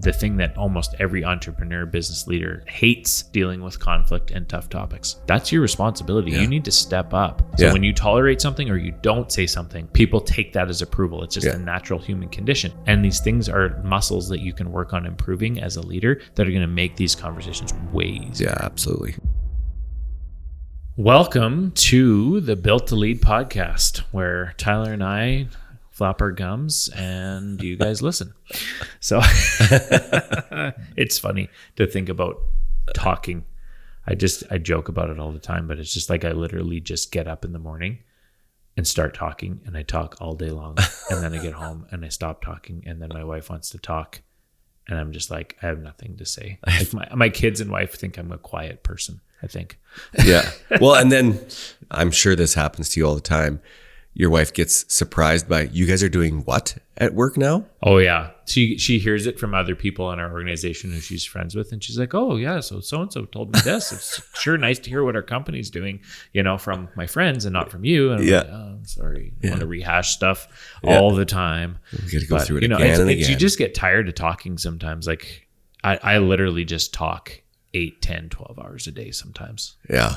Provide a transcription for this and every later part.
the thing that almost every entrepreneur, business leader hates, dealing with conflict and tough topics. That's your responsibility. You need to step up. So when you tolerate something or you don't say something, people take that as approval. It's just a natural human condition. And these things are muscles that you can work on improving as a leader that are going to make these conversations way easier. Yeah, absolutely. Welcome to the Built to Lead podcast, where Tyler and I flap our gums and you guys listen. So it's funny to think about talking. I joke about it all the time, but it's just like I literally just get up in the morning and start talking, and I talk all day long. And then I get home and I stop talking, and then my wife wants to talk, and I'm just like, I have nothing to say. Like my kids and wife think I'm a quiet person, I think. Yeah. Well, and then I'm sure this happens to you all the time. Your wife gets surprised by, you guys are doing what at work now? Oh yeah. She hears it from other people in our organization who she's friends with, and she's like, oh yeah, so-and-so told me this. It's sure nice to hear what our company's doing, from my friends and not from you. And I'm like, oh, I'm sorry. I want to rehash stuff all the time. We got to go through it again and again. You just get tired of talking sometimes. Like I literally just talk 8, 10, 12 hours a day sometimes. Yeah.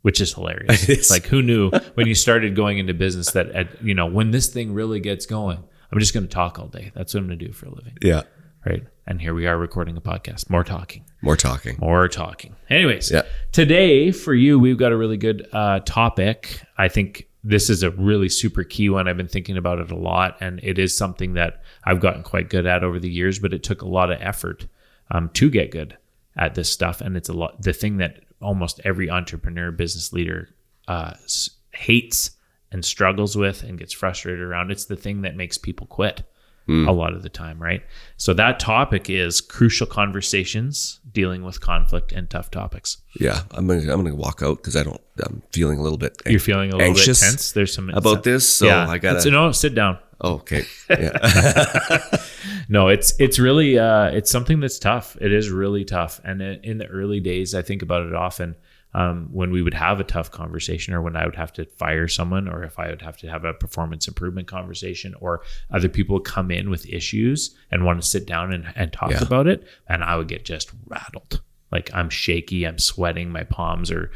Which is hilarious. It's like, who knew when you started going into business that, when this thing really gets going, I'm just going to talk all day. That's what I'm going to do for a living. Yeah. Right. And here we are recording a podcast. More talking. Anyways, today for you, we've got a really good topic. I think this is a really super key one. I've been thinking about it a lot, and it is something that I've gotten quite good at over the years, but it took a lot of effort to get good at this stuff. And it's the thing that almost every entrepreneur, business leader hates and struggles with and gets frustrated around. It's the thing that makes people quit a lot of the time, right? So that topic is crucial conversations, dealing with conflict and tough topics. Yeah, I'm gonna walk out because I'm feeling a little bit. You're feeling a little anxious bit tense. There's some about this, so I gotta. No, sit down. Oh, okay. Yeah. No, it's really it's something that's tough. It is really tough. And in the early days, I think about it often when we would have a tough conversation, or when I would have to fire someone, or if I would have to have a performance improvement conversation, or other people would come in with issues and want to sit down and talk about it, and I would get just rattled. Like, I'm shaky, I'm sweating, my palms are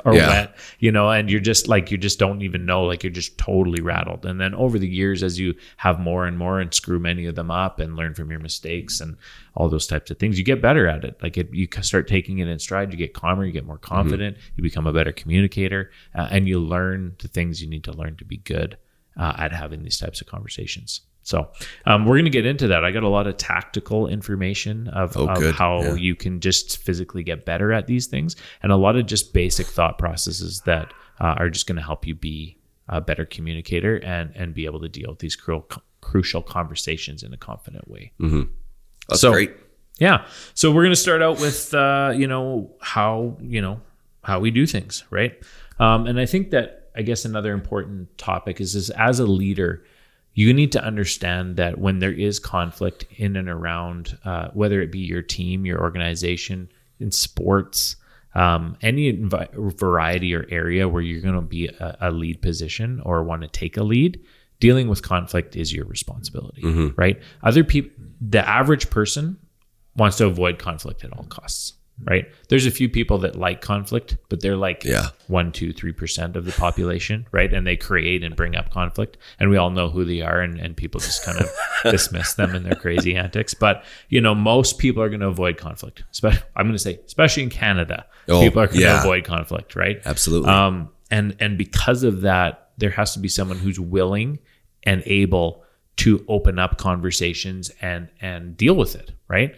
wet, and you just don't even know, like, you're just totally rattled. And then over the years, as you have more and more and screw many of them up and learn from your mistakes and all those types of things, you get better at it. Like, you start taking it in stride, you get calmer, you get more confident, you become a better communicator, and you learn the things you need to learn to be good at having these types of conversations. So we're going to get into that. I got a lot of tactical information of how you can just physically get better at these things, and a lot of just basic thought processes that are just going to help you be a better communicator and be able to deal with these crucial conversations in a confident way. Mm-hmm. That's great. Yeah. So we're going to start out with, how we do things, right? And I think that, I guess, another important topic is as a leader, you need to understand that when there is conflict in and around, whether it be your team, your organization, in sports, any variety or area where you're going to be a lead position or want to take a lead, dealing with conflict is your responsibility, right? Other people, the average person wants to avoid conflict at all costs, right? There's a few people that like conflict, but they're like 1%, 2%, 3% of the population, right? And they create and bring up conflict, and we all know who they are, and people just kind of dismiss them and their crazy antics. But most people are going to avoid conflict. I'm going to say, especially in Canada, people are going to avoid conflict, right? Absolutely. And because of that, there has to be someone who's willing and able to open up conversations and deal with it, right?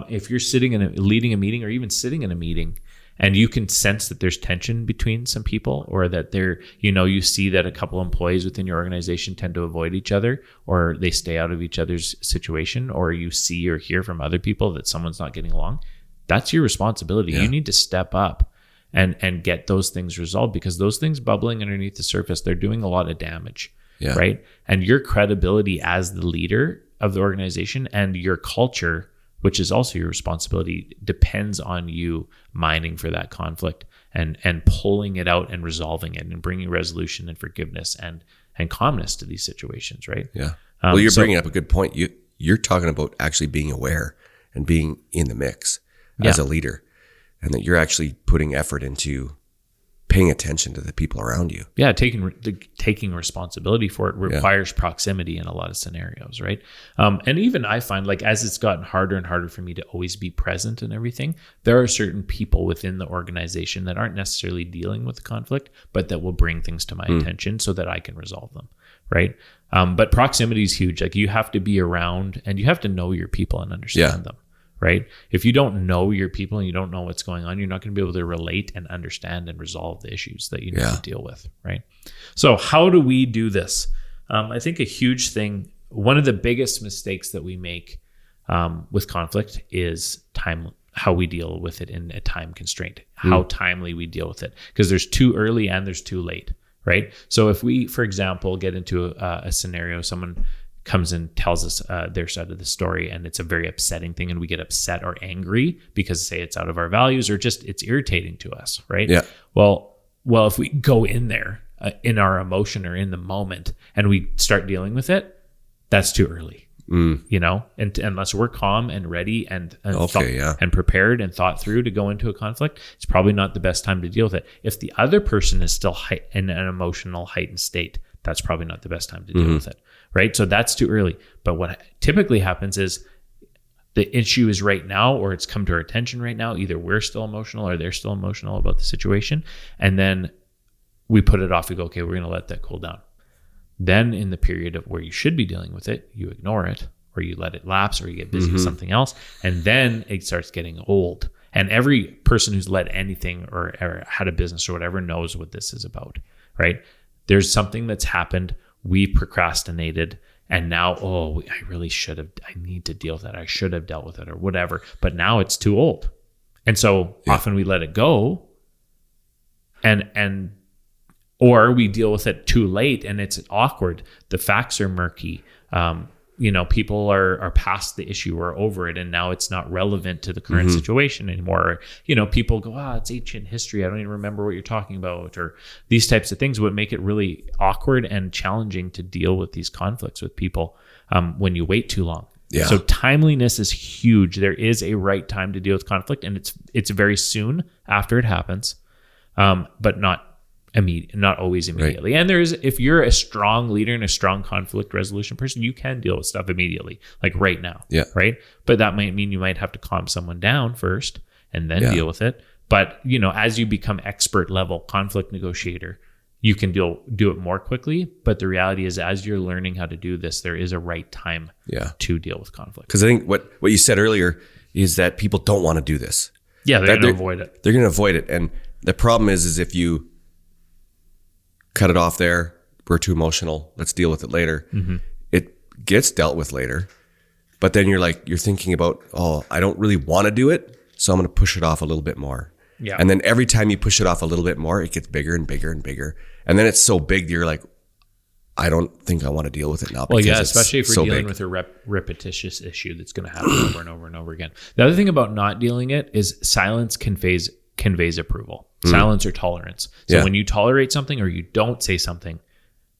If you're leading a meeting, or even sitting in a meeting, and you can sense that there's tension between some people, or that you see that a couple employees within your organization tend to avoid each other, or they stay out of each other's situation, or you see or hear from other people that someone's not getting along, that's your responsibility. You need to step up and get those things resolved, because those things bubbling underneath the surface, they're doing a lot of damage, right? And your credibility as the leader of the organization and your culture, which is also your responsibility, depends on you mining for that conflict and pulling it out and resolving it and bringing resolution and forgiveness and calmness to these situations, right? Yeah. Well, you're bringing up a good point. You you're talking about actually being aware and being in the mix as a leader, and that you're actually putting effort into paying attention to the people around you. Yeah, taking responsibility for it requires proximity in a lot of scenarios, right? And even I find, like, as it's gotten harder and harder for me to always be present in everything, there are certain people within the organization that aren't necessarily dealing with the conflict, but that will bring things to my attention so that I can resolve them, right? But proximity is huge. Like, you have to be around and you have to know your people and understand them. Right? If you don't know your people and you don't know what's going on, you're not going to be able to relate and understand and resolve the issues that you need to deal with. Right? So how do we do this? I think a huge thing, one of the biggest mistakes that we make with conflict is time, how we deal with it in a time constraint, how timely we deal with it. Because there's too early and there's too late. Right? So if we, for example, get into a scenario, someone comes and tells us their side of the story, and it's a very upsetting thing, and we get upset or angry because, say, it's out of our values or just it's irritating to us, right? Yeah. Well, if we go in there in our emotion or in the moment and we start dealing with it, that's too early, you know. And unless we're calm and ready and prepared and thought through to go into a conflict, it's probably not the best time to deal with it. If the other person is still in an emotional heightened state, that's probably not the best time to deal with it. Right? So that's too early. But what typically happens is the issue is right now, or it's come to our attention right now. Either we're still emotional or they're still emotional about the situation. And then we put it off. We go, okay, we're going to let that cool down. Then in the period of where you should be dealing with it, you ignore it, or you let it lapse, or you get busy with something else. And then it starts getting old. And every person who's led anything or had a business or whatever knows what this is about, right? There's something that's happened. We procrastinated, and now, I need to deal with that. I should have dealt with it or whatever, but now it's too old. And so often we let it go or we deal with it too late and it's awkward. The facts are murky. People are past the issue or over it, and now it's not relevant to the current situation anymore. People go, it's ancient history. I don't even remember what you're talking about, or these types of things would make it really awkward and challenging to deal with these conflicts with people when you wait too long. Yeah. So timeliness is huge. There is a right time to deal with conflict, and it's very soon after it happens, but not always immediately. Right. And if you're a strong leader and a strong conflict resolution person, you can deal with stuff immediately, like right now. Yeah. Right. But that might mean you might have to calm someone down first and then deal with it. But as you become expert level conflict negotiator, you can do it more quickly. But the reality is, as you're learning how to do this, there is a right time to deal with conflict. Because I think what you said earlier is that people don't want to do this. Yeah, they're going to avoid it. They're going to avoid it. And the problem is if you cut it off there, we're too emotional, let's deal with it later. It gets dealt with later, but then you're thinking about, I don't really want to do it, so I'm going to push it off a little bit more. Yeah. And then every time you push it off a little bit more, it gets bigger and bigger and bigger. And then it's so big that you're like, I don't think I want to deal with it now. Well, yeah, especially if we're dealing with a repetitious issue that's going to happen over and over and over again. The other thing about not dealing it is silence conveys approval. Silence or tolerance. So when you tolerate something or you don't say something,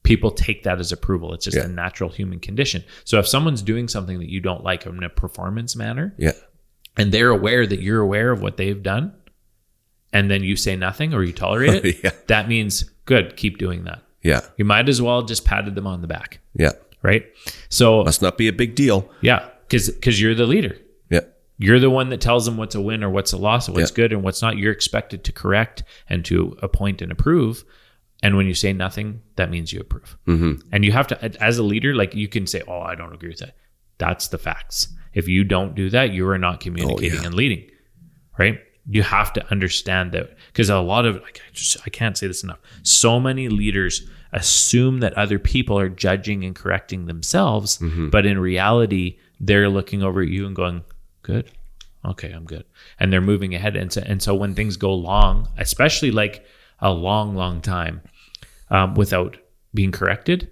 people take that as approval. It's just a natural human condition. So if someone's doing something that you don't like in a performance manner, and they're aware that you're aware of what they've done, and then you say nothing or you tolerate it, that means, good, keep doing that. Yeah. You might as well just patted them on the back. Yeah. Right? So must not be a big deal. Yeah. Because you're the leader. You're the one that tells them what's a win or what's a loss, or what's good and what's not. You're expected to correct and to appoint and approve. And when you say nothing, that means you approve. And you have to, as a leader, you can say, I don't agree with that. That's the facts. If you don't do that, you are not communicating and leading, right? You have to understand that, because a lot of, I can't say this enough. So many leaders assume that other people are judging and correcting themselves, but in reality, they're looking over at you and going, good. Okay, I'm good. And they're moving ahead. And so when things go long, especially a long, long time without being corrected,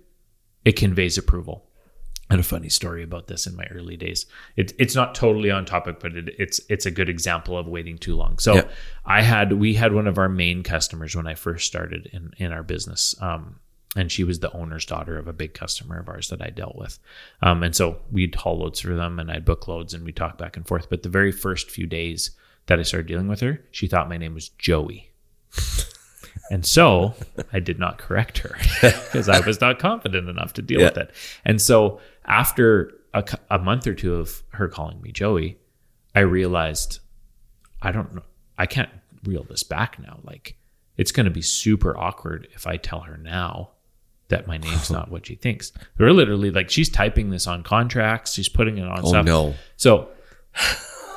it conveys approval. I had a funny story about this in my early days. It's not totally on topic, but it's a good example of waiting too long. So we had one of our main customers when I first started in our business. And she was the owner's daughter of a big customer of ours that I dealt with. And so we'd haul loads for them and I'd book loads and we'd talk back and forth. But the very first few days that I started dealing with her, she thought my name was Joey. And so I did not correct her because I was not confident enough to deal with it. And so after a month or two of her calling me Joey, I realized, I don't know, I can't reel this back now. Like, it's going to be super awkward if I tell her now that my name's not what she thinks. We're literally like, she's typing this on contracts. She's putting it on stuff. No. So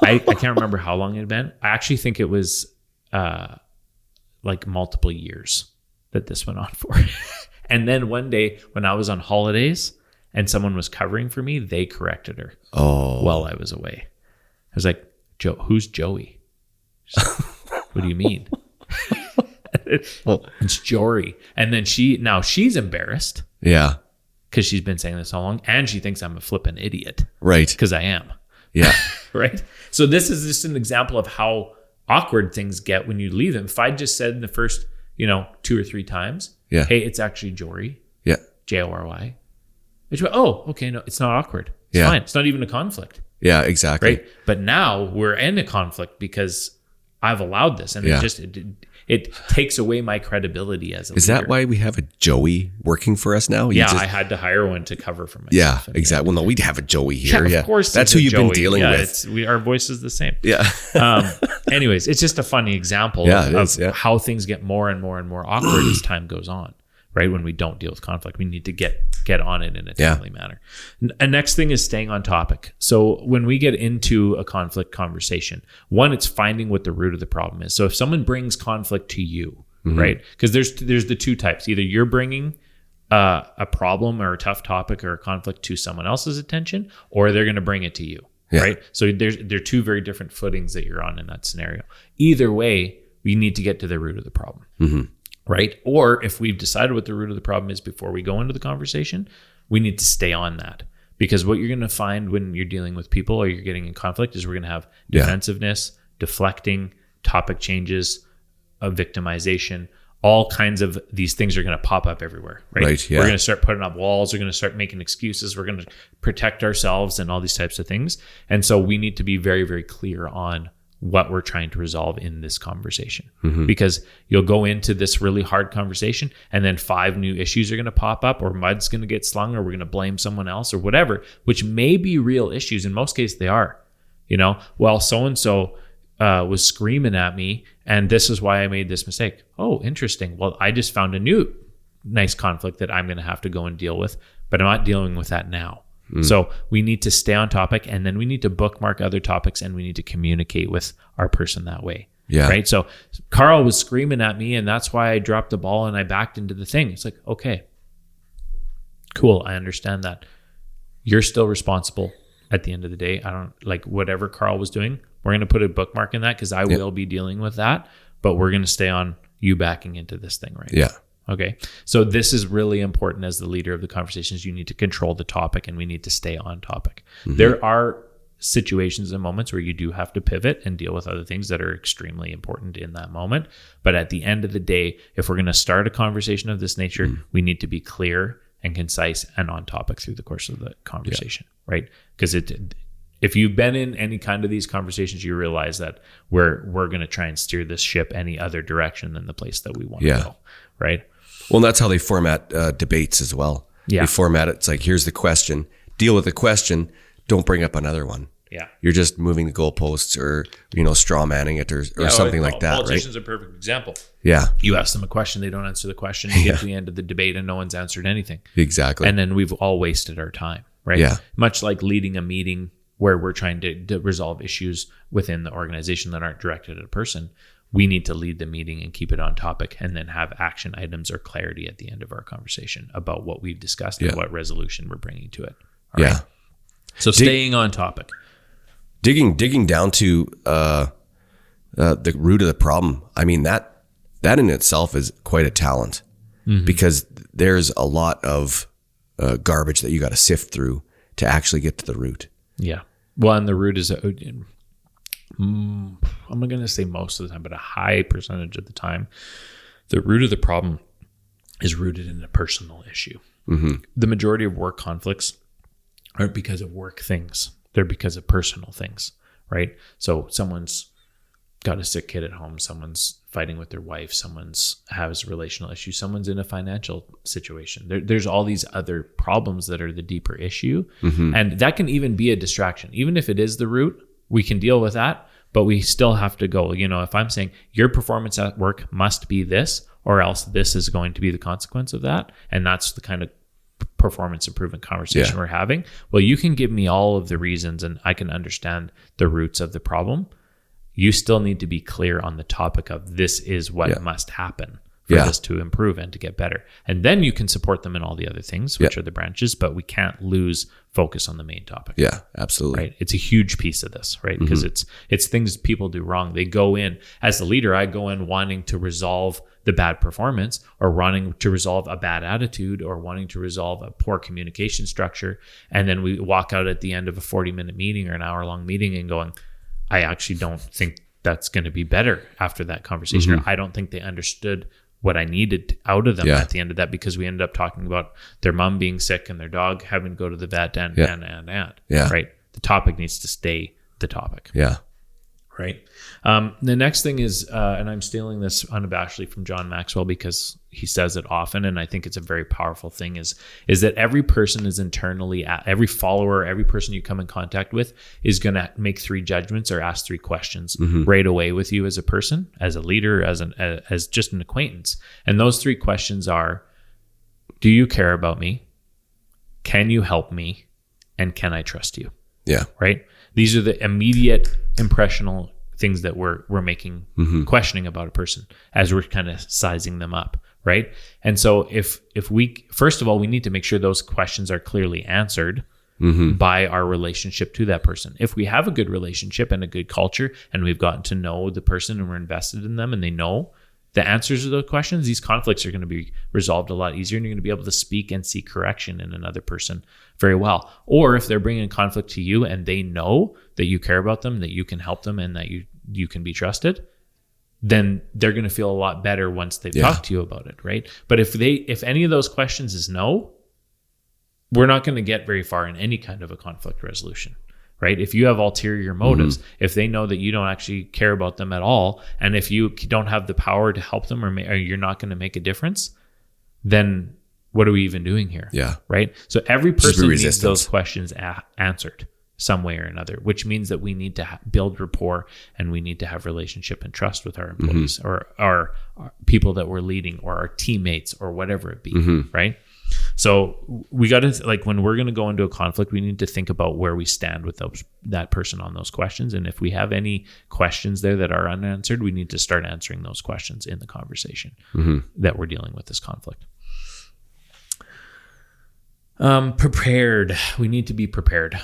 I can't remember how long it had been. I actually think it was like multiple years that this went on for. And then one day when I was on holidays and someone was covering for me, they corrected her while I was away. I was like, who's Joey? She's like, what do you mean? It's Jory. And then she's embarrassed. Yeah. Because she's been saying this all along. And she thinks I'm a flippin' idiot. Right. Because I am. Yeah. Right. So this is just an example of how awkward things get when you leave them. If I just said in the first, 2 or 3 times, hey, it's actually Jory. Yeah. Jory. Oh, okay. No, it's not awkward. It's fine. It's not even a conflict. Yeah, exactly. Right. But now we're in a conflict because I've allowed this. And it takes away my credibility as a leader. Is that why we have a Joey working for us now? I had to hire one to cover for myself. Yeah, exactly. Well, no, we'd have a Joey here. Yeah, of course. That's who you've been dealing with. Our voice is the same. Yeah. Anyways, it's just a funny example of how things get more and more and more awkward as time goes on, right? When we don't deal with conflict, we need to get on it in a timely manner. And next thing is staying on topic. So when we get into a conflict conversation, one, it's finding what the root of the problem is. So if someone brings conflict to you, right? Because there's the 2 types. Either you're bringing a problem or a tough topic or a conflict to someone else's attention, or they're going to bring it to you, right? So there are 2 very different footings that you're on in that scenario. Either way, we need to get to the root of the problem. Right? Or if we've decided what the root of the problem is before we go into the conversation, we need to stay on that. Because what you're going to find when you're dealing with people or you're getting in conflict is we're going to have defensiveness, deflecting, topic changes, victimization, all kinds of these things are going to pop up everywhere, right? We're going to start putting up walls. We're going to start making excuses. We're going to protect ourselves and all these types of things. And so we need to be very, very clear on what we're trying to resolve in this conversation, because you'll go into this really hard conversation and then 5 new issues are going to pop up, or mud's going to get slung, or we're going to blame someone else or whatever, which may be real issues. In most cases they are, well, so-and-so was screaming at me and this is why I made this mistake. Oh, interesting. Well, I just found a new nice conflict that I'm going to have to go and deal with, but I'm not dealing with that now. So we need to stay on topic, and then we need to bookmark other topics, and we need to communicate with our person that way. Yeah. Right. So Carl was screaming at me, and that's why I dropped the ball and I backed into the thing. It's like, okay, cool. I understand that. You're still responsible at the end of the day. I don't like whatever Carl was doing. We're going to put a bookmark in that because I will be dealing with that, but we're going to stay on you backing into this thing right now. Okay. So this is really important as the leader of the conversations. You need to control the topic and we need to stay on topic. There are situations and moments where you do have to pivot and deal with other things that are extremely important in that moment. But at the end of the day, if we're going to start a conversation of this nature, we need to be clear and concise and on topic through the course of the conversation, right? Because if you've been in any kind of these conversations, you realize that we're going to try and steer this ship any other direction than the place that we want to go, right? Well, and that's how they format debates as well. They format it. It's like, here's the question, deal with the question, don't bring up another one. You're just moving the goalposts or, straw manning it or something like that, right? Politicians are a perfect example. Yeah. You ask them a question, they don't answer the question. You get to the end of the debate and no one's answered anything. Exactly. And then we've all wasted our time, right? Yeah. Much like leading a meeting where we're trying to resolve issues within the organization that aren't directed at a person. We need to lead the meeting and keep it on topic and then have action items or clarity at the end of our conversation about what we've discussed and what resolution we're bringing to it. All right? So staying on topic. Digging down to the root of the problem. I mean, that in itself is quite a talent because there's a lot of garbage that you got to sift through to actually get to the root. Yeah. Well, and the root is, I'm going to say most of the time, but a high percentage of the time, the root of the problem is rooted in a personal issue. The majority of work conflicts aren't because of work things. They're because of personal things, right? So someone's got a sick kid at home. Someone's fighting with their wife. Someone's has relational issues. Someone's in a financial situation. There's all these other problems that are the deeper issue. And that can even be a distraction. Even if it is the root, we can deal with that, but we still have to go, if I'm saying your performance at work must be this, or else this is going to be the consequence of that. And that's the kind of performance improvement conversation we're having. Well, you can give me all of the reasons and I can understand the roots of the problem. You still need to be clear on the topic of this is what must happen for this to improve and to get better. And then you can support them in all the other things, which are the branches, but we can't lose focus on the main topic. Yeah, absolutely. Right. It's a huge piece of this, right? Because it's things people do wrong. They go in, as the leader, I go in wanting to resolve the bad performance or wanting to resolve a bad attitude or wanting to resolve a poor communication structure. And then we walk out at the end of a 40-minute meeting or an hour-long meeting and going, I actually don't think that's going to be better after that conversation. Or I don't think they understood what I needed out of them at the end of that, because we ended up talking about their mom being sick and their dog having to go to the vet and right? The topic needs to stay the topic. Yeah. Right. The next thing is, and I'm stealing this unabashedly from John Maxwell because he says it often, and I think it's a very powerful thing, is that every person is internally, every follower, every person you come in contact with is going to make 3 judgments or ask 3 questions right away with you as a person, as a leader, as just an acquaintance. And those 3 questions are, do you care about me? Can you help me? And can I trust you? Yeah. Right. These are the immediate impressional things that we're making, questioning about a person as we're kind of sizing them up. Right. And so if we, first of all, we need to make sure those questions are clearly answered by our relationship to that person. If we have a good relationship and a good culture and we've gotten to know the person and we're invested in them and they know the answers to those questions, these conflicts are going to be resolved a lot easier, and you're going to be able to speak and seek correction in another person very well. Or if they're bringing conflict to you and they know that you care about them, that you can help them, and that you can be trusted, then they're going to feel a lot better once they've talked to you about it, right? But if any of those questions is no, we're not going to get very far in any kind of a conflict resolution. Right? If you have ulterior motives, if they know that you don't actually care about them at all, and if you don't have the power to help them, or you're not going to make a difference, then what are we even doing here? Yeah. Right? So every person needs those questions answered some way or another, which means that we need to build rapport, and we need to have relationship and trust with our employees or our people that we're leading, or our teammates, or whatever it be. Right? So we got to, like, when we're going to go into a conflict, we need to think about where we stand with that person on those questions. And if we have any questions there that are unanswered, we need to start answering those questions in the conversation that we're dealing with this conflict. Prepared. We need to be prepared.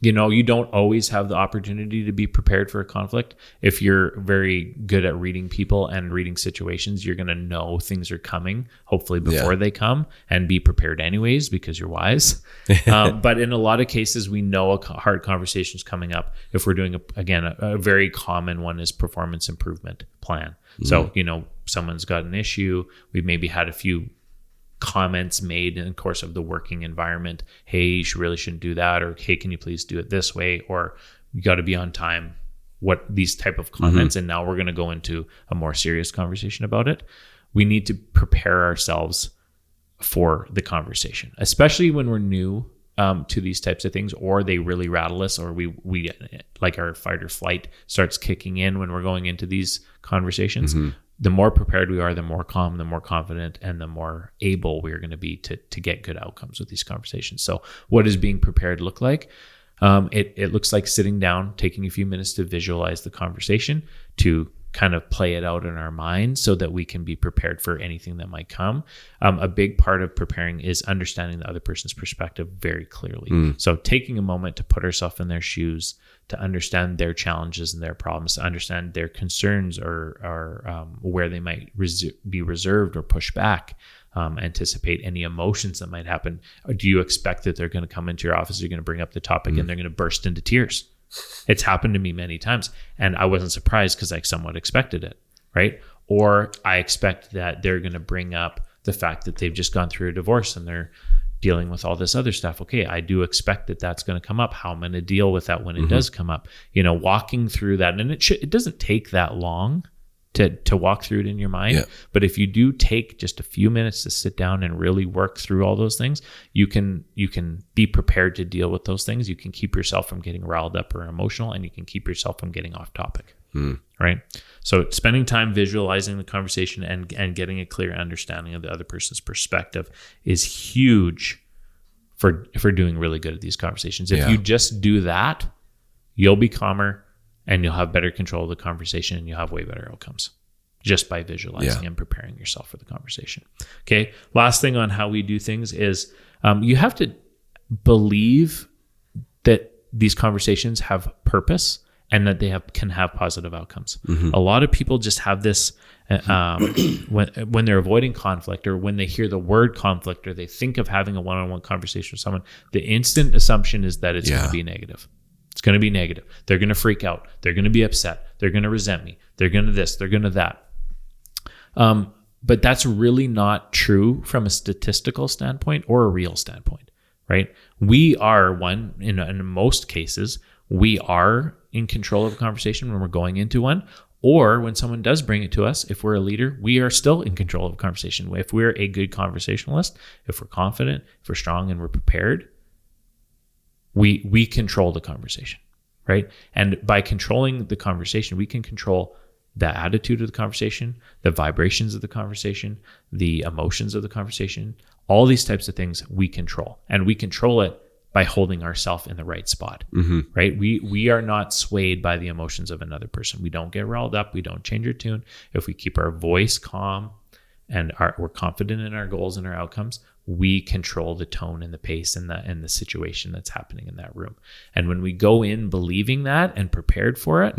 You don't always have the opportunity to be prepared for a conflict. If you're very good at reading people and reading situations, you're going to know things are coming, hopefully before they come, and be prepared anyways because you're wise. But in a lot of cases, we know a hard conversation is coming up. If we're doing, a very common one is performance improvement plan. So, someone's got an issue. We've maybe had a few comments made in the course of the working environment. Hey, you really shouldn't do that. Or, hey, can you please do it this way? Or, you got to be on time. What these type of comments. And now we're going to go into a more serious conversation about it. We need to prepare ourselves for the conversation, especially when we're new to these types of things, or they really rattle us, or we like our fight or flight starts kicking in when we're going into these conversations. The more prepared we are, the more calm, the more confident, and the more able we're going to be to get good outcomes with these conversations. So what does being prepared look like? It looks like sitting down, taking a few minutes to visualize the conversation, to kind of play it out in our minds so that we can be prepared for anything that might come. A big part of preparing is understanding the other person's perspective very clearly. So taking a moment to put ourselves in their shoes, to understand their challenges and their problems, to understand their concerns or where they might be reserved or push back, anticipate any emotions that might happen. Or do you expect that they're going to come into your office, you're going to bring up the topic and they're going to burst into tears? It's happened to me many times, and I wasn't surprised because I somewhat expected it, right? Or I expect that they're going to bring up the fact that they've just gone through a divorce and they're dealing with all this other stuff. Okay, I do expect that that's going to come up. How I'm going to deal with that when it does come up. Walking through that, and it doesn't take that long to walk through it in your mind. Yeah. But if you do take just a few minutes to sit down and really work through all those things, you can be prepared to deal with those things. You can keep yourself from getting riled up or emotional, and you can keep yourself from getting off topic. Right? So spending time visualizing the conversation and getting a clear understanding of the other person's perspective is huge for doing really good at these conversations. If you just do that, you'll be calmer, and you'll have better control of the conversation, and you'll have way better outcomes just by visualizing and preparing yourself for the conversation. Okay. Last thing on how we do things is you have to believe that these conversations have purpose and that they can have positive outcomes. A lot of people just have this when they're avoiding conflict, or when they hear the word conflict, or they think of having a one-on-one conversation with someone, the instant assumption is that it's going to be negative. It's going to be negative. They're going to freak out. They're going to be upset. They're going to resent me. They're going to this. They're going to that. But that's really not true from a statistical standpoint or a real standpoint, right? We are in most cases, we are in control of a conversation when we're going into one, or when someone does bring it to us. If we're a leader, we are still in control of a conversation. If we're a good conversationalist, if we're confident, if we're strong and we're prepared, we control the conversation, right? And by controlling the conversation, we can control the attitude of the conversation, the vibrations of the conversation, the emotions of the conversation, all these types of things we control. And we control it by holding ourselves in the right spot, right? We are not swayed by the emotions of another person. We don't get riled up. We don't change our tune. If we keep our voice calm and we're confident in our goals and our outcomes, we control the tone and the pace and the situation that's happening in that room. And when we go in believing that and prepared for it,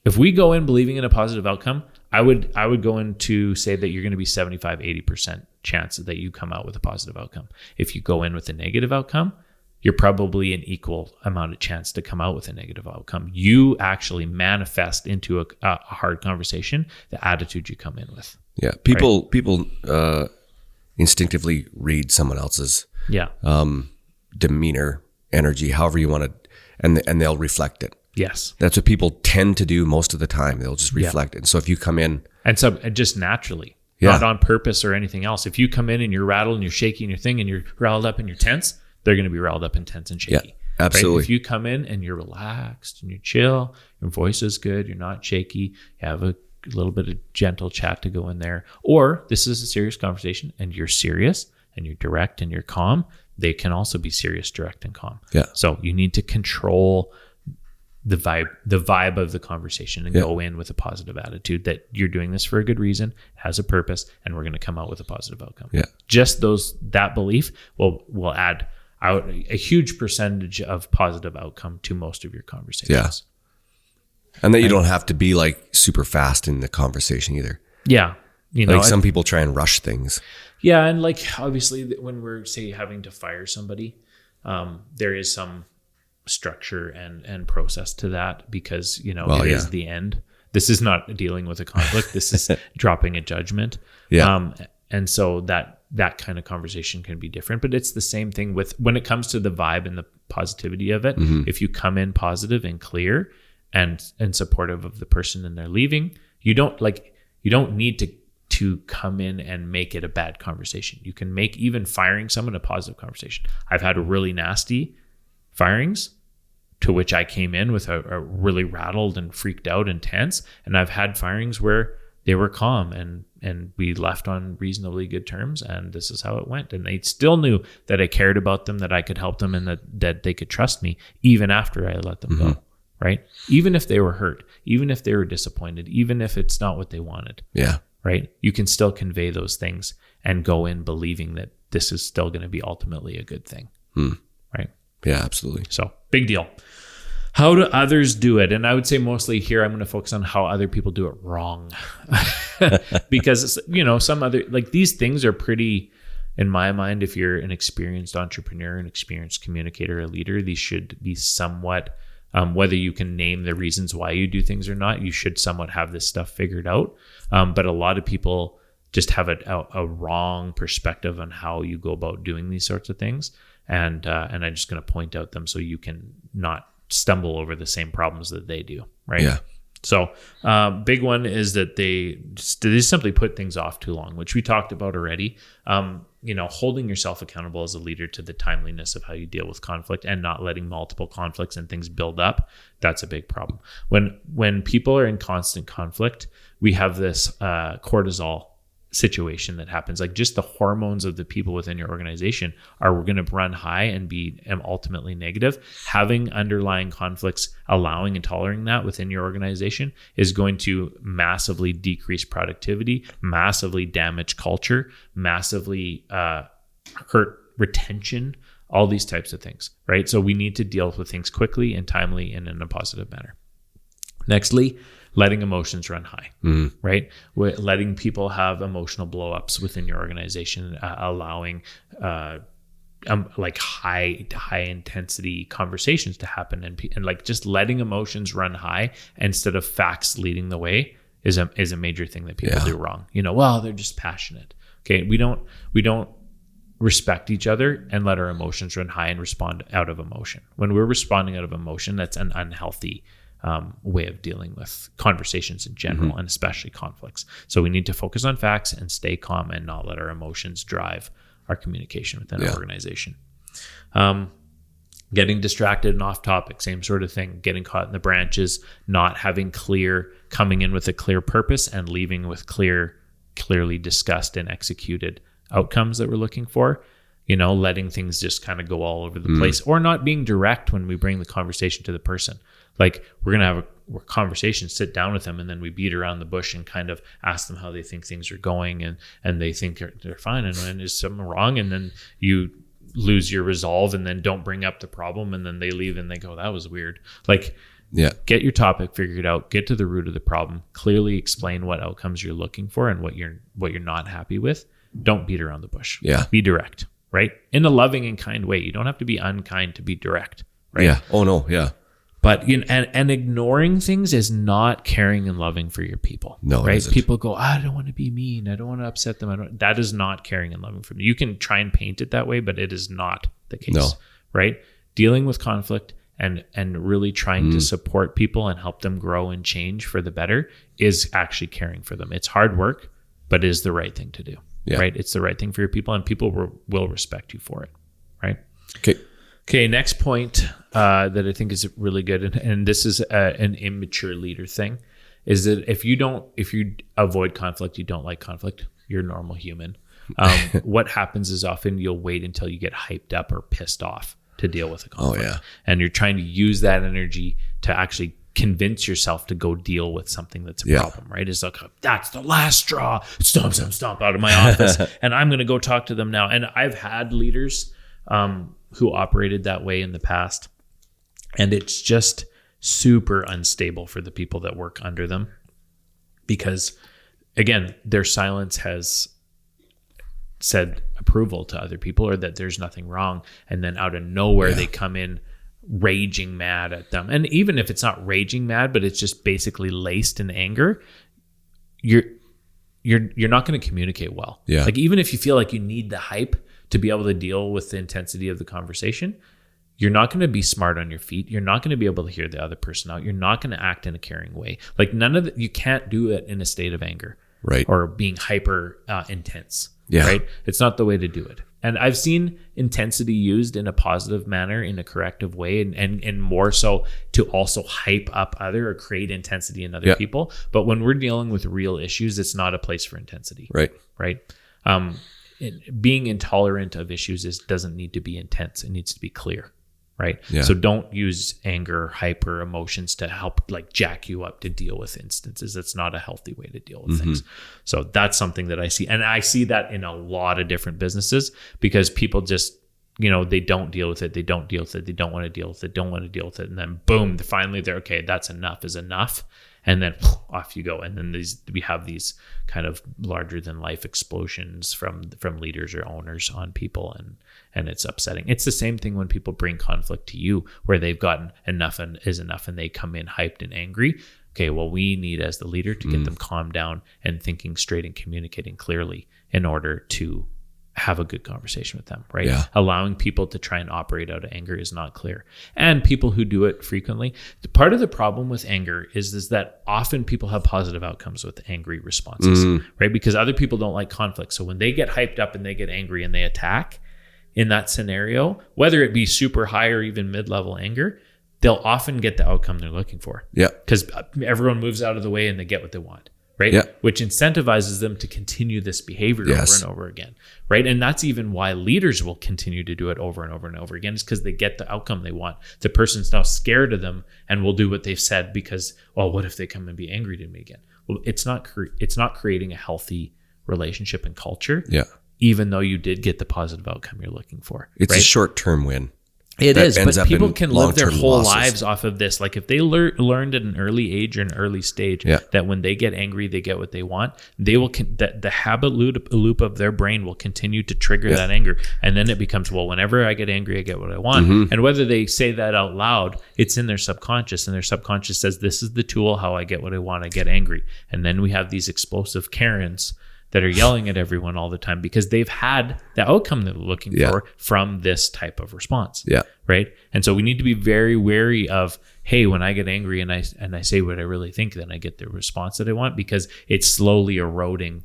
if we go in believing in a positive outcome, I would go in to say that you're going to be 75-80% chance that you come out with a positive outcome. If you go in with a negative outcome, you're probably an equal amount of chance to come out with a negative outcome. You actually manifest into a hard conversation the attitude you come in with. Yeah, people instinctively read someone else's demeanor, energy, however you want to, and they'll reflect it. Yes. That's what people tend to do most of the time. They'll just reflect it. And so if you come in... And so just naturally, not on purpose or anything else. If you come in and you're rattled and you're shaking your thing and you're riled up and you're tense, they're going to be riled up and tense and shaky. Yeah, absolutely. Right? If you come in and you're relaxed and you're chill, your voice is good, you're not shaky, you have a little bit of gentle chat to go in there, or this is a serious conversation and you're serious and you're direct and you're calm, they can also be serious, direct, and calm. Yeah. So you need to control the vibe of the conversation and go in with a positive attitude that you're doing this for a good reason, has a purpose, and we're going to come out with a positive outcome. Yeah. Just that belief will add out a huge percentage of positive outcome to most of your conversations. Yeah. And that you don't have to be like super fast in the conversation either. Yeah. Like some people try and rush things. Yeah. And like, obviously when we're having to fire somebody, there is some structure and process to that, because is the end. This is not dealing with a conflict. This is dropping a judgment. And so that kind of conversation can be different, but it's the same thing when it comes to the vibe and the positivity of it. If you come in positive and clear and supportive of the person and they're leaving, you don't need to come in and make it a bad conversation. You can make even firing someone a positive conversation. I've had really nasty firings to which I came in with a really rattled and freaked out and tense. And I've had firings where they were calm and we left on reasonably good terms, and this is how it went. And they still knew that I cared about them, that I could help them, and that they could trust me even after I let them go, right? Even if they were hurt, even if they were disappointed, even if it's not what they wanted. Yeah. Right? You can still convey those things and go in believing that this is still going to be ultimately a good thing. Right? Yeah, absolutely. So big deal. How do others do it? And I would say mostly here, I'm going to focus on how other people do it wrong. Because, some other, like, these things are pretty, in my mind, if you're an experienced entrepreneur, an experienced communicator, a leader, these should be somewhat, whether you can name the reasons why you do things or not, you should somewhat have this stuff figured out. But a lot of people just have a wrong perspective on how you go about doing these sorts of things. And I'm just going to point out them so you can not stumble over the same problems that they do. Right. Yeah. So big one is that they simply put things off too long, which we talked about already. Holding yourself accountable as a leader to the timeliness of how you deal with conflict and not letting multiple conflicts and things build up. That's a big problem. When people are in constant conflict, we have this cortisol situation that happens. Like just the hormones of the people within your organization are going to run high and be ultimately negative. Having underlying conflicts, allowing and tolerating that within your organization is going to massively decrease productivity, massively damage culture, massively hurt retention, all these types of things, right? So we need to deal with things quickly and timely and in a positive manner. Nextly, letting emotions run high, right? Letting people have emotional blow-ups within your organization, allowing like high intensity conversations to happen, and like just letting emotions run high instead of facts leading the way is a major thing that people do wrong. Well, they're just passionate. Okay, we don't respect each other and let our emotions run high and respond out of emotion. When we're responding out of emotion, that's an unhealthy way of dealing with conversations in general, and especially conflicts. So we need to focus on facts and stay calm and not let our emotions drive our communication within our organization. Getting distracted and off topic, same sort of thing. Getting caught in the branches, not having coming in with a clear purpose and leaving with clearly discussed and executed outcomes that we're looking for. Letting things just kind of go all over the place, or not being direct when we bring the conversation to the person. Like we're going to have a conversation, sit down with them, and then we beat around the bush and kind of ask them how they think things are going, and they think they're fine, and then is something wrong, and then you lose your resolve and then don't bring up the problem, and then they leave and they go, that was weird. Like, get your topic figured out, get to the root of the problem, clearly explain what outcomes you're looking for and what you're not happy with. Don't beat around the bush. Be direct, right? In a loving and kind way. You don't have to be unkind to be direct, right? Yeah. Oh no. Yeah. But and ignoring things is not caring and loving for your people. No, right? People go, I don't want to be mean. I don't want to upset them. That is not caring and loving for them. You can try and paint it that way, but it is not the case, right? Dealing with conflict and really trying to support people and help them grow and change for the better is actually caring for them. It's hard work, but it is the right thing to do, right? It's the right thing for your people, and people will respect you for it, right? Okay, next point that I think is really good, and this is an immature leader thing, is that if you avoid conflict, you don't like conflict, you're a normal human. What happens is often you'll wait until you get hyped up or pissed off to deal with a conflict. And you're trying to use that energy to actually convince yourself to go deal with something that's a problem, right? It's like, that's the last straw. Stomp out of my office, and I'm going to go talk to them now. And I've had leaders who operated that way in the past, and it's just super unstable for the people that work under them, because again, their silence has said approval to other people, or that there's nothing wrong, and then out of nowhere they come in raging mad at them. And even if it's not raging mad, but it's just basically laced in anger, you're not going to communicate well. Like even if you feel like you need the hype to be able to deal with the intensity of the conversation, you're not going to be smart on your feet. You're not going to be able to hear the other person out. You're not going to act in a caring way. Like you can't do it in a state of anger, right? Or being hyper intense, right? It's not the way to do it. And I've seen intensity used in a positive manner, in a corrective way, and more so to also hype up or create intensity in other people. But when we're dealing with real issues, it's not a place for intensity, right? Being intolerant of issues doesn't need to be intense. It needs to be clear, right? So don't use anger, hyper emotions to help like jack you up to deal with instances. That's not a healthy way to deal with things. So that's something that I see. And I see that in a lot of different businesses, because people just, they don't deal with it. They don't deal with it. They don't want to deal with it. Don't want to deal with it. And then boom, finally they're okay. That's enough is enough. And then off you go. And then we have these kind of larger than life explosions from leaders or owners on people, and it's upsetting. It's the same thing when people bring conflict to you, where they've gotten enough and is enough, and they come in hyped and angry. okay, well, we need as the leader to get them calmed down and thinking straight and communicating clearly in order to have a good conversation with them, right? Yeah. Allowing people to try and operate out of anger is not clear. And people who do it frequently, part of the problem with anger is that often people have positive outcomes with angry responses, right? Because other people don't like conflict. So when they get hyped up and they get angry and they attack in that scenario, whether it be super high or even mid-level anger, they'll often get the outcome they're looking for. Yeah. Because everyone moves out of the way and they get what they want. Right. Yeah. Which incentivizes them to continue this behavior Yes. over and over again. Right. And that's even why leaders will continue to do it over and over and over again, is because they get the outcome they want. The person's now scared of them and will do what they've said because, well, what if they come and be angry to me again? Well, it's not creating a healthy relationship and culture. Yeah. Even though you did get the positive outcome you're looking for. It's right? a short-term win. It that is, ends but up people in can live their long-term whole losses. lives off of this. Like if they learned at an early age or an early stage that when they get angry, they get what they want, they will the habit loop of their brain will continue to trigger that anger. And then it becomes, well, whenever I get angry, I get what I want. And whether they say that out loud, it's in their subconscious, and their subconscious says, this is the tool how I get what I want. I get angry. And then we have these explosive Karens that are yelling at everyone all the time because they've had the outcome they're looking for from this type of response. Yeah. Right. And so we need to be very wary of, hey, when I get angry and I say what I really think, then I get the response that I want, because it's slowly eroding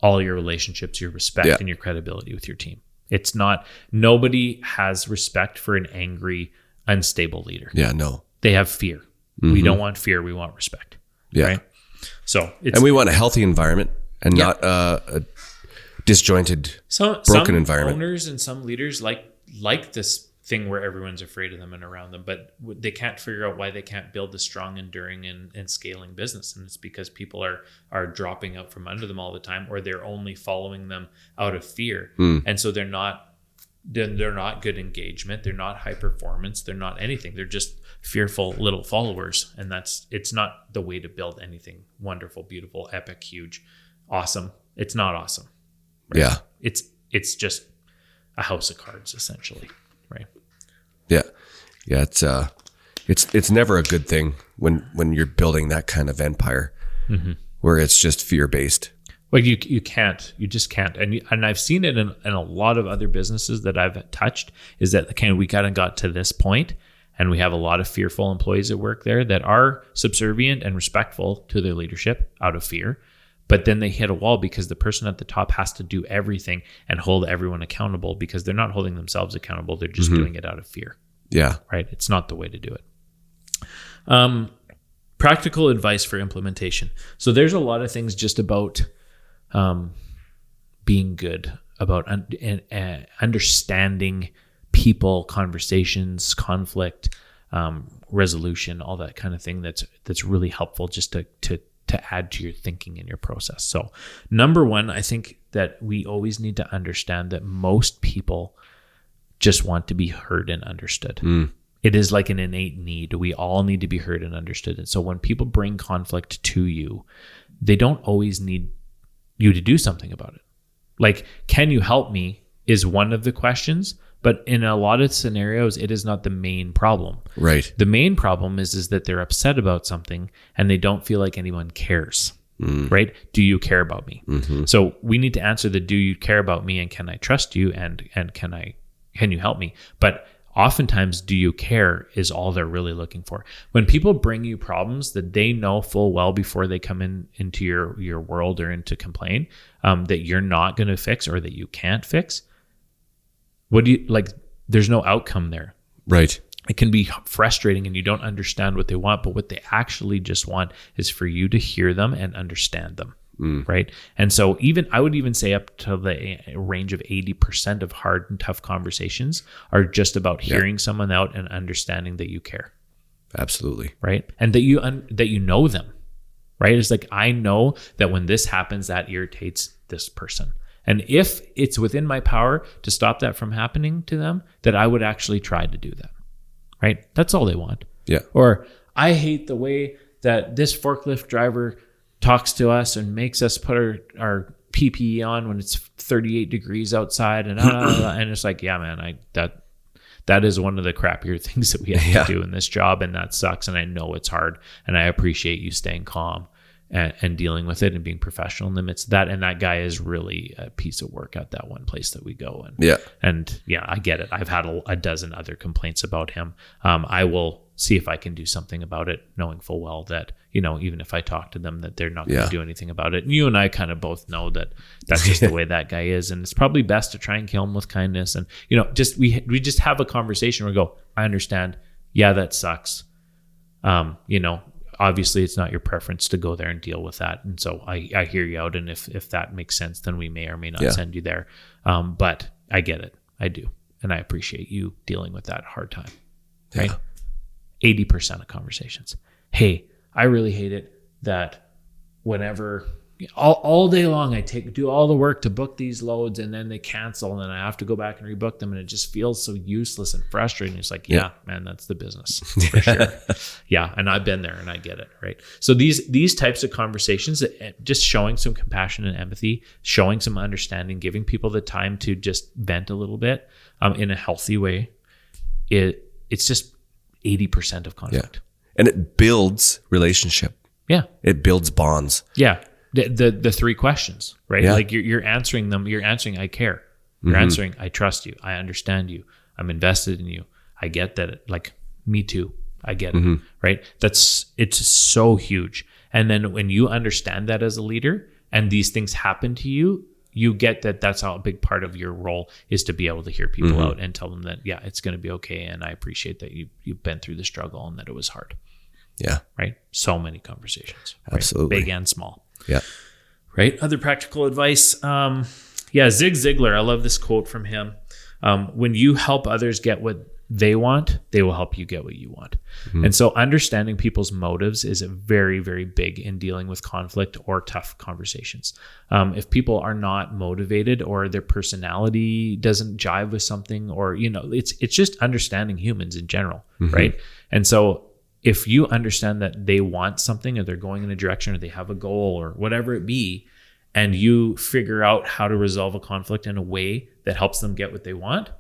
all your relationships, your respect and your credibility with your team. It's not, nobody has respect for an angry, unstable leader. Yeah, no. They have fear. We don't want fear. We want respect. Yeah. Right. So and we want a healthy environment and not a disjointed, broken environment. Some owners and some leaders like this thing where everyone's afraid of them and around them, but they can't figure out why they can't build a strong, enduring, and scaling business. And it's because people are dropping out from under them all the time, or they're only following them out of fear. And so they're not good engagement. They're not high performance. They're not anything. They're just fearful little followers. And it's not the way to build anything wonderful, beautiful, epic, huge, awesome. It's not awesome. Right? Yeah. It's just a house of cards, essentially. Right. Yeah. Yeah. It's never a good thing when you're building that kind of empire where it's just fear-based. Well, you just can't. And I've seen it in a lot of other businesses that I've touched, is that we kind of got to this point and we have a lot of fearful employees that work there that are subservient and respectful to their leadership out of fear. But then they hit a wall because the person at the top has to do everything and hold everyone accountable, because they're not holding themselves accountable. They're just doing it out of fear. Yeah. Right. It's not the way to do it. Practical advice for implementation. So there's a lot of things just about being good, about understanding people, conversations, conflict, resolution, all that kind of thing that's really helpful just to add to your thinking and your process. So number one, I think that we always need to understand that most people just want to be heard and understood. It is like an innate need. We all need to be heard and understood. And so when people bring conflict to you, they don't always need you to do something about it. Like, can you help me is one of the questions, but in a lot of scenarios, it is not the main problem. Right. The main problem is that they're upset about something and they don't feel like anyone cares. Right? Do you care about me? So we need to answer the, do you care about me, and can I trust you, and can you help me? But oftentimes, do you care is all they're really looking for. When people bring you problems that they know full well before they come into your world or into complain, that you're not going to fix or that you can't fix, what do you like? There's no outcome there. Right. It can be frustrating and you don't understand what they want, but what they actually just want is for you to hear them and understand them. Right. And so I would even say up to the range of 80% of hard and tough conversations are just about hearing someone out and understanding that you care. Absolutely. Right. And that you know them. Right. It's like, I know that when this happens, that irritates this person. And if it's within my power to stop that from happening to them, that I would actually try to do that. Right. That's all they want. Yeah. Or, I hate the way that this forklift driver talks to us and makes us put our PPE on when it's 38 degrees outside, and and it's like, yeah, man, that is one of the crappier things that we have to do in this job. And that sucks. And I know it's hard. And I appreciate you staying calm and dealing with it and being professional in the midst of that. And that guy is really a piece of work at that one place that we go. And I get it. I've had a dozen other complaints about him. I will see if I can do something about it, knowing full well that, even if I talk to them, that they're not going to do anything about it. And you and I kind of both know that that's just the way that guy is. And it's probably best to try and kill him with kindness. And, we just have a conversation where we go, I understand. Yeah, that sucks. Obviously it's not your preference to go there and deal with that. And so I hear you out. And if that makes sense, then we may or may not send you there. But I get it. I do. And I appreciate you dealing with that hard time. Right. 80% of conversations. Hey, I really hate it that whenever all day long I do all the work to book these loads and then they cancel and then I have to go back and rebook them and it just feels so useless and frustrating. It's like, man, that's the business for sure. And I've been there and I get it. Right. So these types of conversations, just showing some compassion and empathy, showing some understanding, giving people the time to just vent a little bit in a healthy way. It's just 80% of conflict. And it builds relationship. Yeah. It builds bonds. Yeah. The three questions, right? Yeah. Like you're answering them. You're answering, I care. You're answering, I trust you. I understand you. I'm invested in you. I get that. Like, me too. I get it. Right. It's so huge. And then when you understand that as a leader and these things happen to you, you get that that's how a big part of your role is to be able to hear people out and tell them that, it's going to be okay. And I appreciate that you've been through the struggle and that it was hard. Yeah. Right. So many conversations. Right? Absolutely. Big and small. Yeah. Right. Other practical advice. Zig Ziglar. I love this quote from him. When you help others get what they want, they will help you get what you want. And so understanding people's motives is very, very big in dealing with conflict or tough conversations. If people are not motivated or their personality doesn't jive with something, or, it's just understanding humans in general. Right. And so if you understand that they want something or they're going in a direction or they have a goal or whatever it be, and you figure out how to resolve a conflict in a way that helps them get what they want,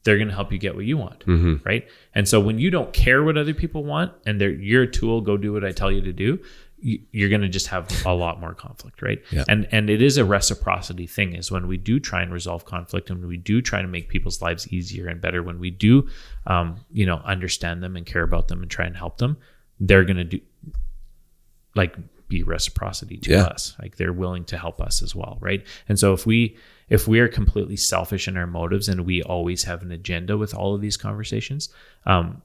they're going to help you get what you want. Right. And so when you don't care what other people want and you're a tool, go do what I tell you to do, you're going to just have a lot more conflict. Right. Yeah. And it is a reciprocity thing, is when we do try and resolve conflict and when we do try to make people's lives easier and better, when we do, understand them and care about them and try and help them, they're going to be reciprocity to us. Like, they're willing to help us as well. Right. And so if we are completely selfish in our motives and we always have an agenda with all of these conversations,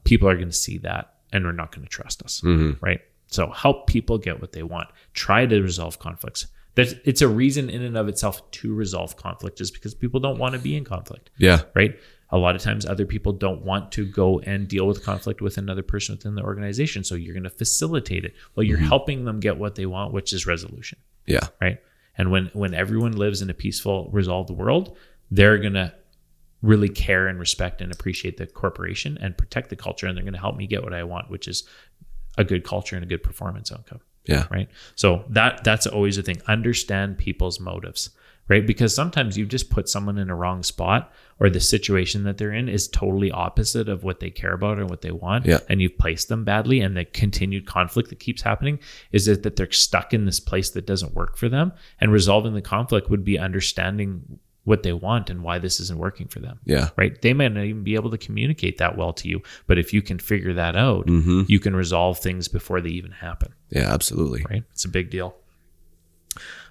people are going to see that and are not going to trust us. Right. So help people get what they want. Try to resolve conflicts. It's a reason in and of itself to resolve conflict, is because people don't want to be in conflict. Yeah. Right. A lot of times other people don't want to go and deal with conflict with another person within the organization. So you're going to facilitate it. Well, you're helping them get what they want, which is resolution. Yeah. Right. And when everyone lives in a peaceful, resolved world, they're going to really care and respect and appreciate the corporation and protect the culture. And they're going to help me get what I want, which is a good culture and a good performance outcome. Yeah. Right. So that's always a thing. Understand people's motives, right? Because sometimes you just put someone in a wrong spot, or the situation that they're in is totally opposite of what they care about or what they want. Yeah. And you've placed them badly, and the continued conflict that keeps happening is that they're stuck in this place that doesn't work for them. And resolving the conflict would be understanding what they want and why this isn't working for them. Yeah. Right. They may not even be able to communicate that well to you, but if you can figure that out, you can resolve things before they even happen. Yeah, absolutely. Right. It's a big deal.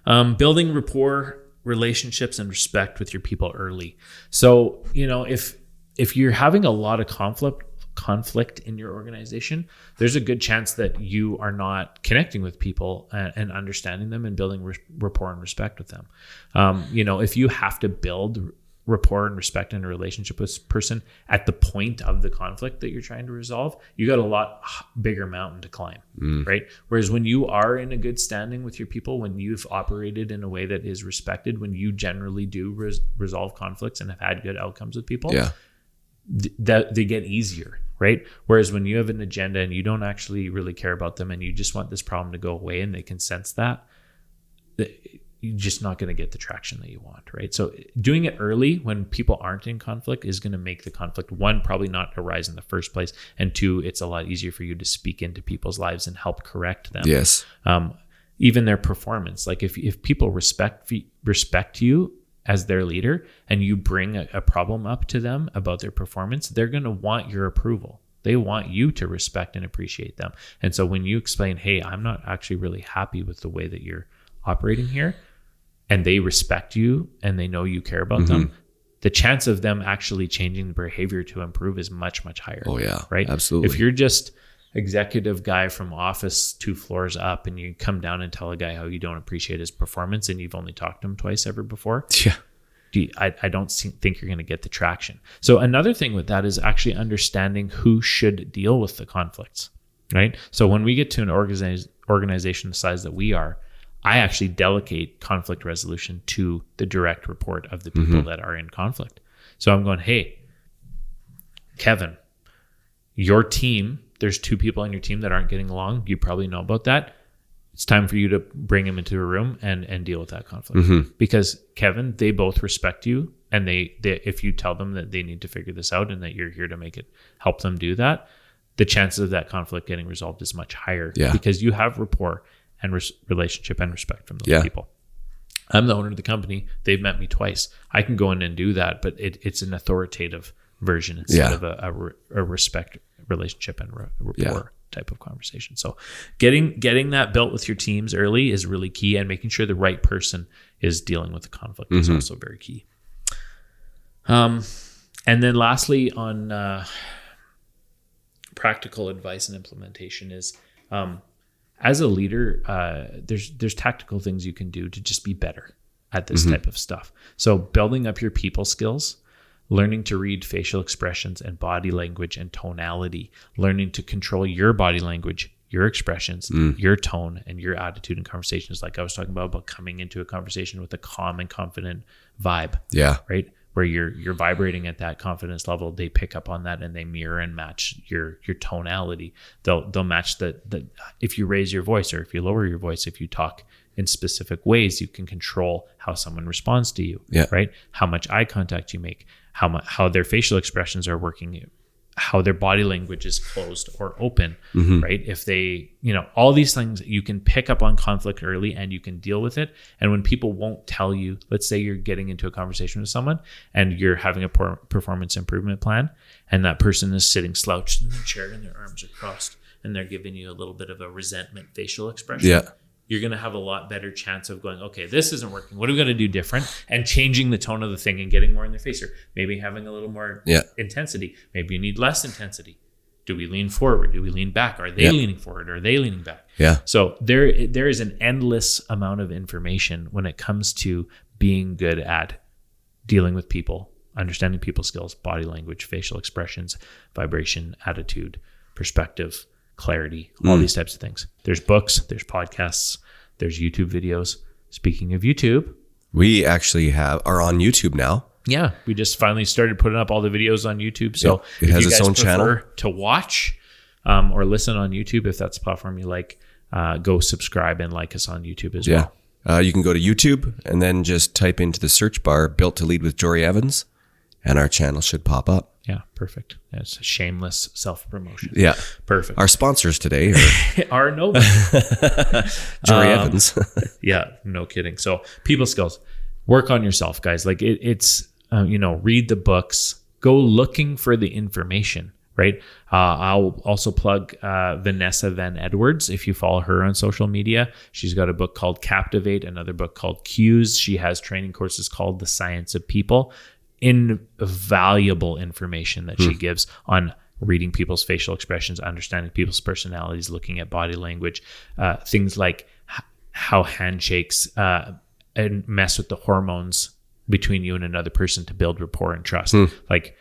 Building rapport, relationships, and respect with your people early. So, if you're having a lot of conflict in your organization, there's a good chance that you are not connecting with people and understanding them and building rapport and respect with them. If you have to build rapport and respect in a relationship with a person at the point of the conflict that you're trying to resolve, you got a lot bigger mountain to climb, right? Whereas when you are in a good standing with your people, when you've operated in a way that is respected, when you generally do resolve conflicts and have had good outcomes with people, that they get easier. Right. Whereas when you have an agenda and you don't actually really care about them and you just want this problem to go away and they can sense that, you're just not going to get the traction that you want, right? So doing it early when people aren't in conflict is going to make the conflict, one, probably not arise in the first place, and two, it's a lot easier for you to speak into people's lives and help correct them. Yes. Even their performance. Like if people respect you as their leader and you bring a problem up to them about their performance, they're going to want your approval. They want you to respect and appreciate them. And so when you explain, hey, I'm not actually really happy with the way that you're operating here, and they respect you and they know you care about them, the chance of them actually changing the behavior to improve is much, much higher. Oh yeah, right? Absolutely. If you're just executive guy from office 2 floors up and you come down and tell a guy how you don't appreciate his performance and you've only talked to him twice ever before, I don't think you're going to get the traction. So another thing with that is actually understanding who should deal with the conflicts, right? So when we get to an organization the size that we are, I actually delegate conflict resolution to the direct report of the people that are in conflict. So I'm going, hey, Kevin, your team, there's 2 people on your team that aren't getting along. You probably know about that. It's time for you to bring them into a room and deal with that conflict. Because Kevin, they both respect you. And they if you tell them that they need to figure this out and that you're here to help them do that, the chances of that conflict getting resolved is much higher because you have rapport and relationship and respect from those people. I'm the owner of the company. They've met me twice. I can go in and do that, but it's an authoritative version instead of a respect relationship and rapport type of conversation. So getting that built with your teams early is really key, and making sure the right person is dealing with the conflict is also very key. And then lastly, on practical advice and implementation is, as a leader, there's tactical things you can do to just be better at this type of stuff. So building up your people skills, learning to read facial expressions and body language and tonality, learning to control your body language, your expressions, your tone, and your attitude in conversations. Like I was talking about coming into a conversation with a calm and confident vibe. Yeah. Right? Where you're vibrating at that confidence level, they pick up on that and they mirror and match your tonality. They'll match the if you raise your voice or if you lower your voice, if you talk in specific ways, you can control how someone responds to you. Right? How much eye contact you make, how their facial expressions are working, how their body language is closed or open, right? If they, all these things, you can pick up on conflict early and you can deal with it. And when people won't tell you, let's say you're getting into a conversation with someone and you're having a performance improvement plan, and that person is sitting slouched in their chair and their arms are crossed and they're giving you a little bit of a resentment facial expression. You're going to have a lot better chance of going, okay, this isn't working. What are we going to do different? And changing the tone of the thing and getting more in their face, or maybe having a little more intensity. Maybe you need less intensity. Do we lean forward? Do we lean back? Are they leaning forward? Are they leaning back? So there is an endless amount of information when it comes to being good at dealing with people, understanding people's skills, body language, facial expressions, vibration, attitude, perspective, clarity, all these types of things. There's books, there's podcasts, there's YouTube videos. Speaking of YouTube, we actually are on YouTube now. Yeah, we just finally started putting up all the videos on YouTube. So it has its own channel to watch or listen on YouTube. If that's a platform you like, go subscribe and like us on YouTube as well. You can go to YouTube and then just type into the search bar "Built to Lead with Jory Evans," and our channel should pop up. Yeah, perfect. It's a shameless self-promotion. Yeah. Perfect. Our sponsors today are nobody. Jory Evans. Yeah, no kidding. So people skills, work on yourself, guys. Like it's, read the books, go looking for the information, right? I'll also plug Vanessa Van Edwards. If you follow her on social media, she's got a book called Captivate, another book called Cues. She has training courses called The Science of People. Invaluable information that she gives on reading people's facial expressions, understanding people's personalities, looking at body language, things like how handshakes and mess with the hormones between you and another person to build rapport and trust, like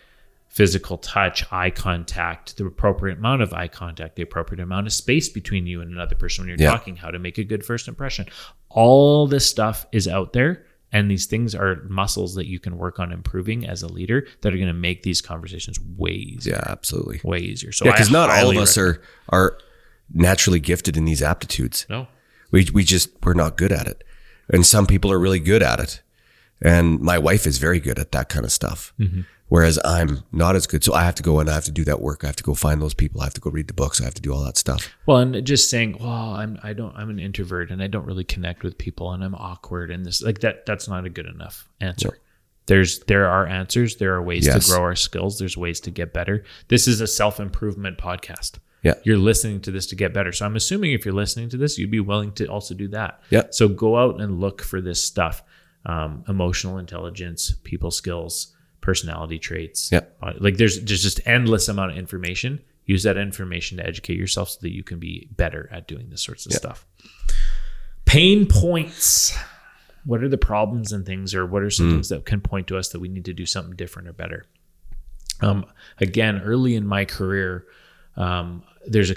physical touch, eye contact, the appropriate amount of eye contact, the appropriate amount of space between you and another person when you're talking, how to make a good first impression. All this stuff is out there. And these things are muscles that you can work on improving as a leader that are going to make these conversations way easier. Yeah, absolutely. Way easier. So because not all of us are naturally gifted in these aptitudes. No. We're not good at it. And some people are really good at it. And my wife is very good at that kind of stuff. Whereas I'm not as good. So I have to go and I have to do that work. I have to go find those people. I have to go read the books. I have to do all that stuff. Well, and just saying, well, I'm an introvert and I don't really connect with people and I'm awkward and this like that's not a good enough answer. No. There are answers. There are ways to grow our skills. There's ways to get better. This is a self-improvement podcast. Yeah. You're listening to this to get better. So I'm assuming if you're listening to this, you'd be willing to also do that. Yeah. So go out and look for this stuff. Emotional intelligence, people skills, personality traits. Yeah. Like there's just endless amount of information. Use that information to educate yourself so that you can be better at doing this sorts of stuff. Pain points. What are the problems and things, or what are some things that can point to us that we need to do something different or better? Again, early in my career, there's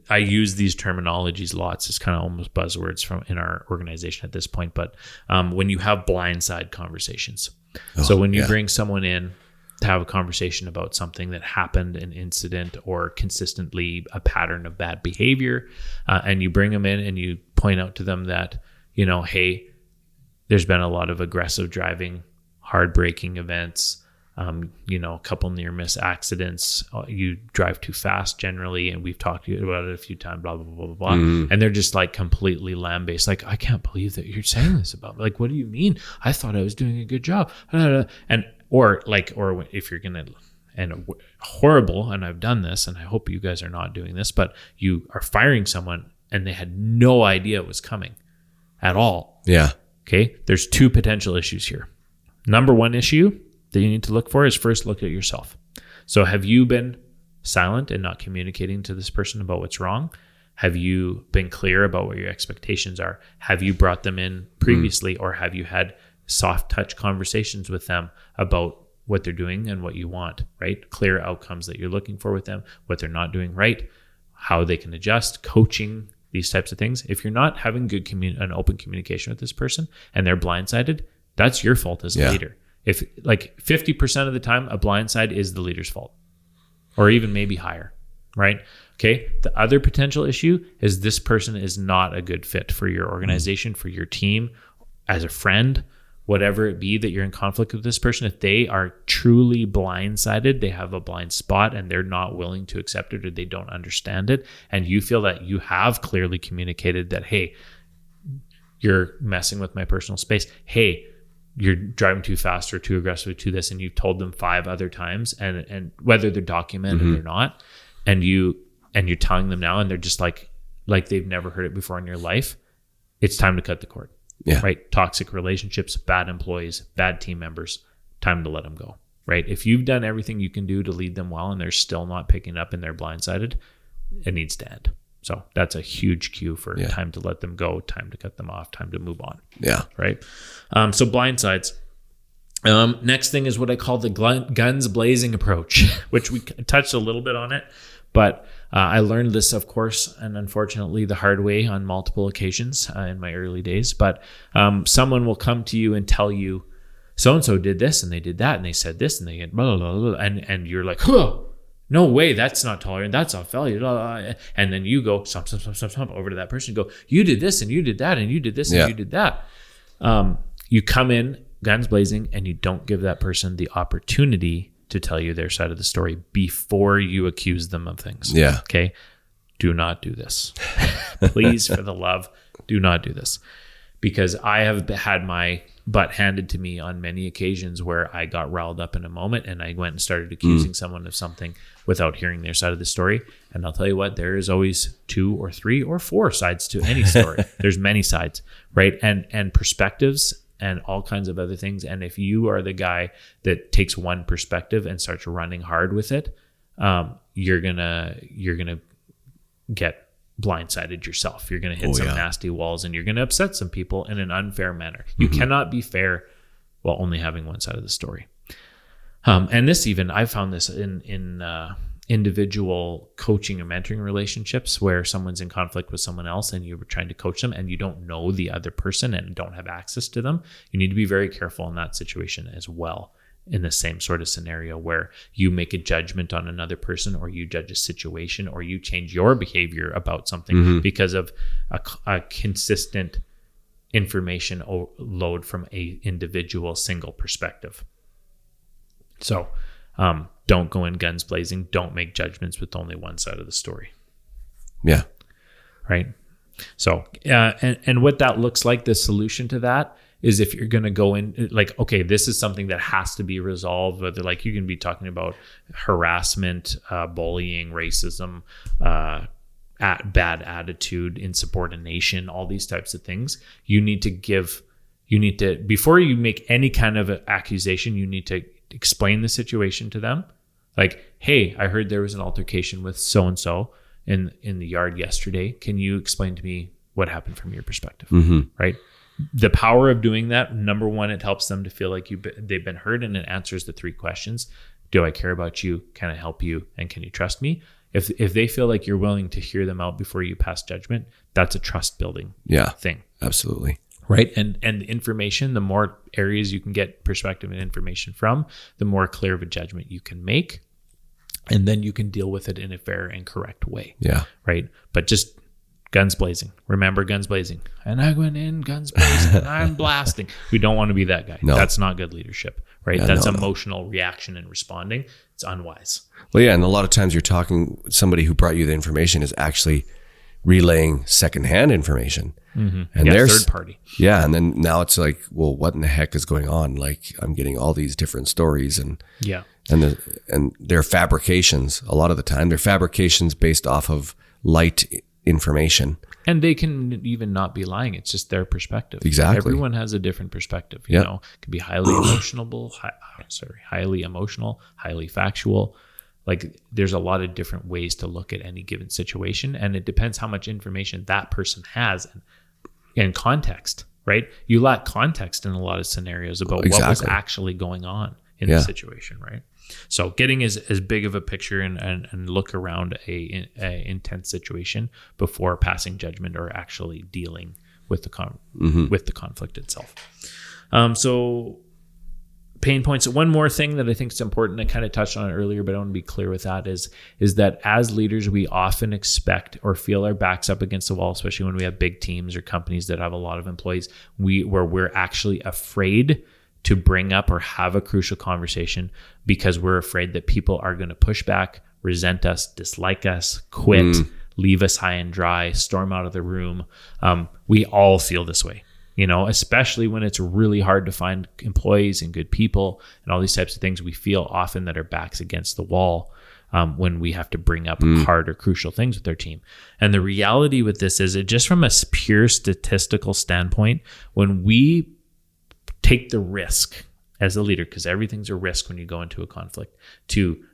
I use these terminologies lots. It's kind of almost buzzwords from in our organization at this point. But when you have blindside conversations, so when you bring someone in to have a conversation about something that happened, an incident, or consistently a pattern of bad behavior, and you bring them in and you point out to them that, hey, there's been a lot of aggressive driving, hard braking events, a couple near miss accidents, you drive too fast generally, and we've talked to you about it a few times, blah, blah, blah, blah, blah. And they're just like completely lamb-based. Like, I can't believe that you're saying this about me. Like, what do you mean? I thought I was doing a good job. Or if you're going to, and horrible, and I've done this, and I hope you guys are not doing this, but you are firing someone and they had no idea it was coming at all. Yeah. Okay. There's two potential issues here. Number one issue that you need to look for is first look at yourself. So have you been silent and not communicating to this person about what's wrong? Have you been clear about what your expectations are? Have you brought them in previously, or have you had soft touch conversations with them about what they're doing and what you want, right? Clear outcomes that you're looking for with them, what they're not doing right, how they can adjust, coaching, these types of things. If you're not having good an open communication with this person and they're blindsided, that's your fault as a leader. If like 50% of the time, a blindside is the leader's fault, or even maybe higher, right? Okay. The other potential issue is this person is not a good fit for your organization, for your team, as a friend, whatever it be that you're in conflict with this person. If they are truly blindsided, they have a blind spot and they're not willing to accept it, or they don't understand it, and you feel that you have clearly communicated that, hey, you're messing with my personal space. Hey, you're driving too fast or too aggressively to this, and you've told them 5 other times, and whether they're documented or not, and you're telling them now, and they're just like they've never heard it before in your life, it's time to cut the cord. Yeah. Right. Toxic relationships, bad employees, bad team members, time to let them go. Right. If you've done everything you can do to lead them well and they're still not picking up and they're blindsided, it needs to end. So that's a huge cue for time to let them go, time to cut them off, time to move on. Yeah. Right. So blindsides. Next thing is what I call the guns blazing approach, which we touched a little bit on it, but I learned this, of course, and unfortunately the hard way on multiple occasions in my early days. But someone will come to you and tell you, so-and-so did this and they did that and they said this and they had blah, blah, blah, blah, and you're like, oh, no way, that's not tolerant, that's off value. And then you go, stop, over to that person and go, you did this and you did that and you did this and you did that. You come in guns blazing and you don't give that person the opportunity to tell you their side of the story before you accuse them of things. Yeah. Okay. Do not do this. Please, for the love, do not do this. Because I have had my butt handed to me on many occasions where I got riled up in a moment and I went and started accusing someone of something without hearing their side of the story. And I'll tell you what, there is always 2 or 3 or 4 sides to any story. There's many sides, right? And perspectives and all kinds of other things. And if you are the guy that takes one perspective and starts running hard with it, you're gonna get blindsided yourself. You're gonna hit some nasty walls, and you're gonna upset some people in an unfair manner. You cannot be fair while only having one side of the story. And this even, I found this in individual coaching or mentoring relationships where someone's in conflict with someone else and you're trying to coach them and you don't know the other person and don't have access to them. You need to be very careful in that situation as well, in the same sort of scenario where you make a judgment on another person, or you judge a situation, or you change your behavior about something because of a consistent information load from a individual single perspective. So don't go in guns blazing. Don't make judgments with only one side of the story. Yeah. Right. So, and what that looks like, the solution to that is if you're going to go in like, okay, this is something that has to be resolved, whether like you can be talking about harassment, bullying, racism, bad attitude, insubordination, all these types of things. You need to, before you make any kind of accusation, you need to explain the situation to them. Like, hey, I heard there was an altercation with so-and-so in the yard yesterday. Can you explain to me what happened from your perspective? Right? The power of doing that, number one, it helps them to feel like they've been heard, and it answers the 3 questions. Do I care about you? Can I help you? And can you trust me? If they feel like you're willing to hear them out before you pass judgment, that's a trust building thing. Absolutely. Right. And the information, the more areas you can get perspective and information from, the more clear of a judgment you can make. And then you can deal with it in a fair and correct way. Yeah. Right. But just guns blazing. Remember, guns blazing. And I went in guns blazing and I'm blasting. We don't want to be that guy. No. That's not good leadership. Right. That's emotional reaction and responding. It's unwise. Well, yeah. And a lot of times you're talking, somebody who brought you the information is actually relaying secondhand information. And there's third party. Yeah. And then now it's like, well, what in the heck is going on? Like, I'm getting all these different stories and they're fabrications. A lot of the time they're fabrications based off of light information. And they can even not be lying. It's just their perspective. Exactly. Everyone has a different perspective. You know, it can be highly emotional, highly factual. Like, there's a lot of different ways to look at any given situation, and it depends how much information that person has and context, right? You lack context in a lot of scenarios about what was actually going on in the situation, right? So getting as big of a picture and look around a intense situation before passing judgment or actually dealing with the conflict itself. So pain points. One more thing that I think is important, I kind of touched on it earlier, but I want to be clear with that, is that as leaders, we often expect or feel our backs up against the wall, especially when we have big teams or companies that have a lot of employees, where we're actually afraid to bring up or have a crucial conversation because we're afraid that people are going to push back, resent us, dislike us, quit, leave us high and dry, storm out of the room. We all feel this way, especially when it's really hard to find employees and good people and all these types of things. We feel often that our back's against the wall when we have to bring up hard or crucial things with our team. And the reality with this is, just from a pure statistical standpoint, when we take the risk as a leader, because everything's a risk when you go into a conflict, to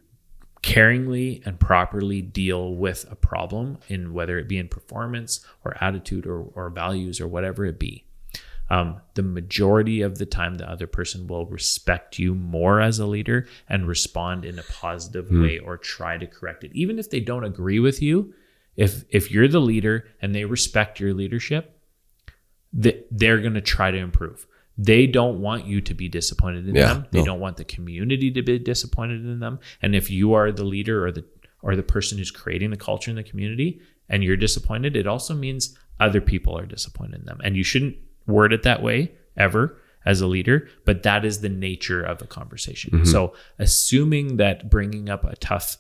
caringly and properly deal with a problem, in whether it be in performance or attitude or values or whatever it be, the majority of the time the other person will respect you more as a leader and respond in a positive way or try to correct it. Even if they don't agree with you, if you're the leader and they respect your leadership, they're going to try to improve. They don't want you to be disappointed in them. They don't want the community to be disappointed in them. And if you are the leader or the person who's creating the culture in the community and you're disappointed, it also means other people are disappointed in them. And you shouldn't word it that way ever as a leader, but that is the nature of a conversation. So assuming that bringing up a tough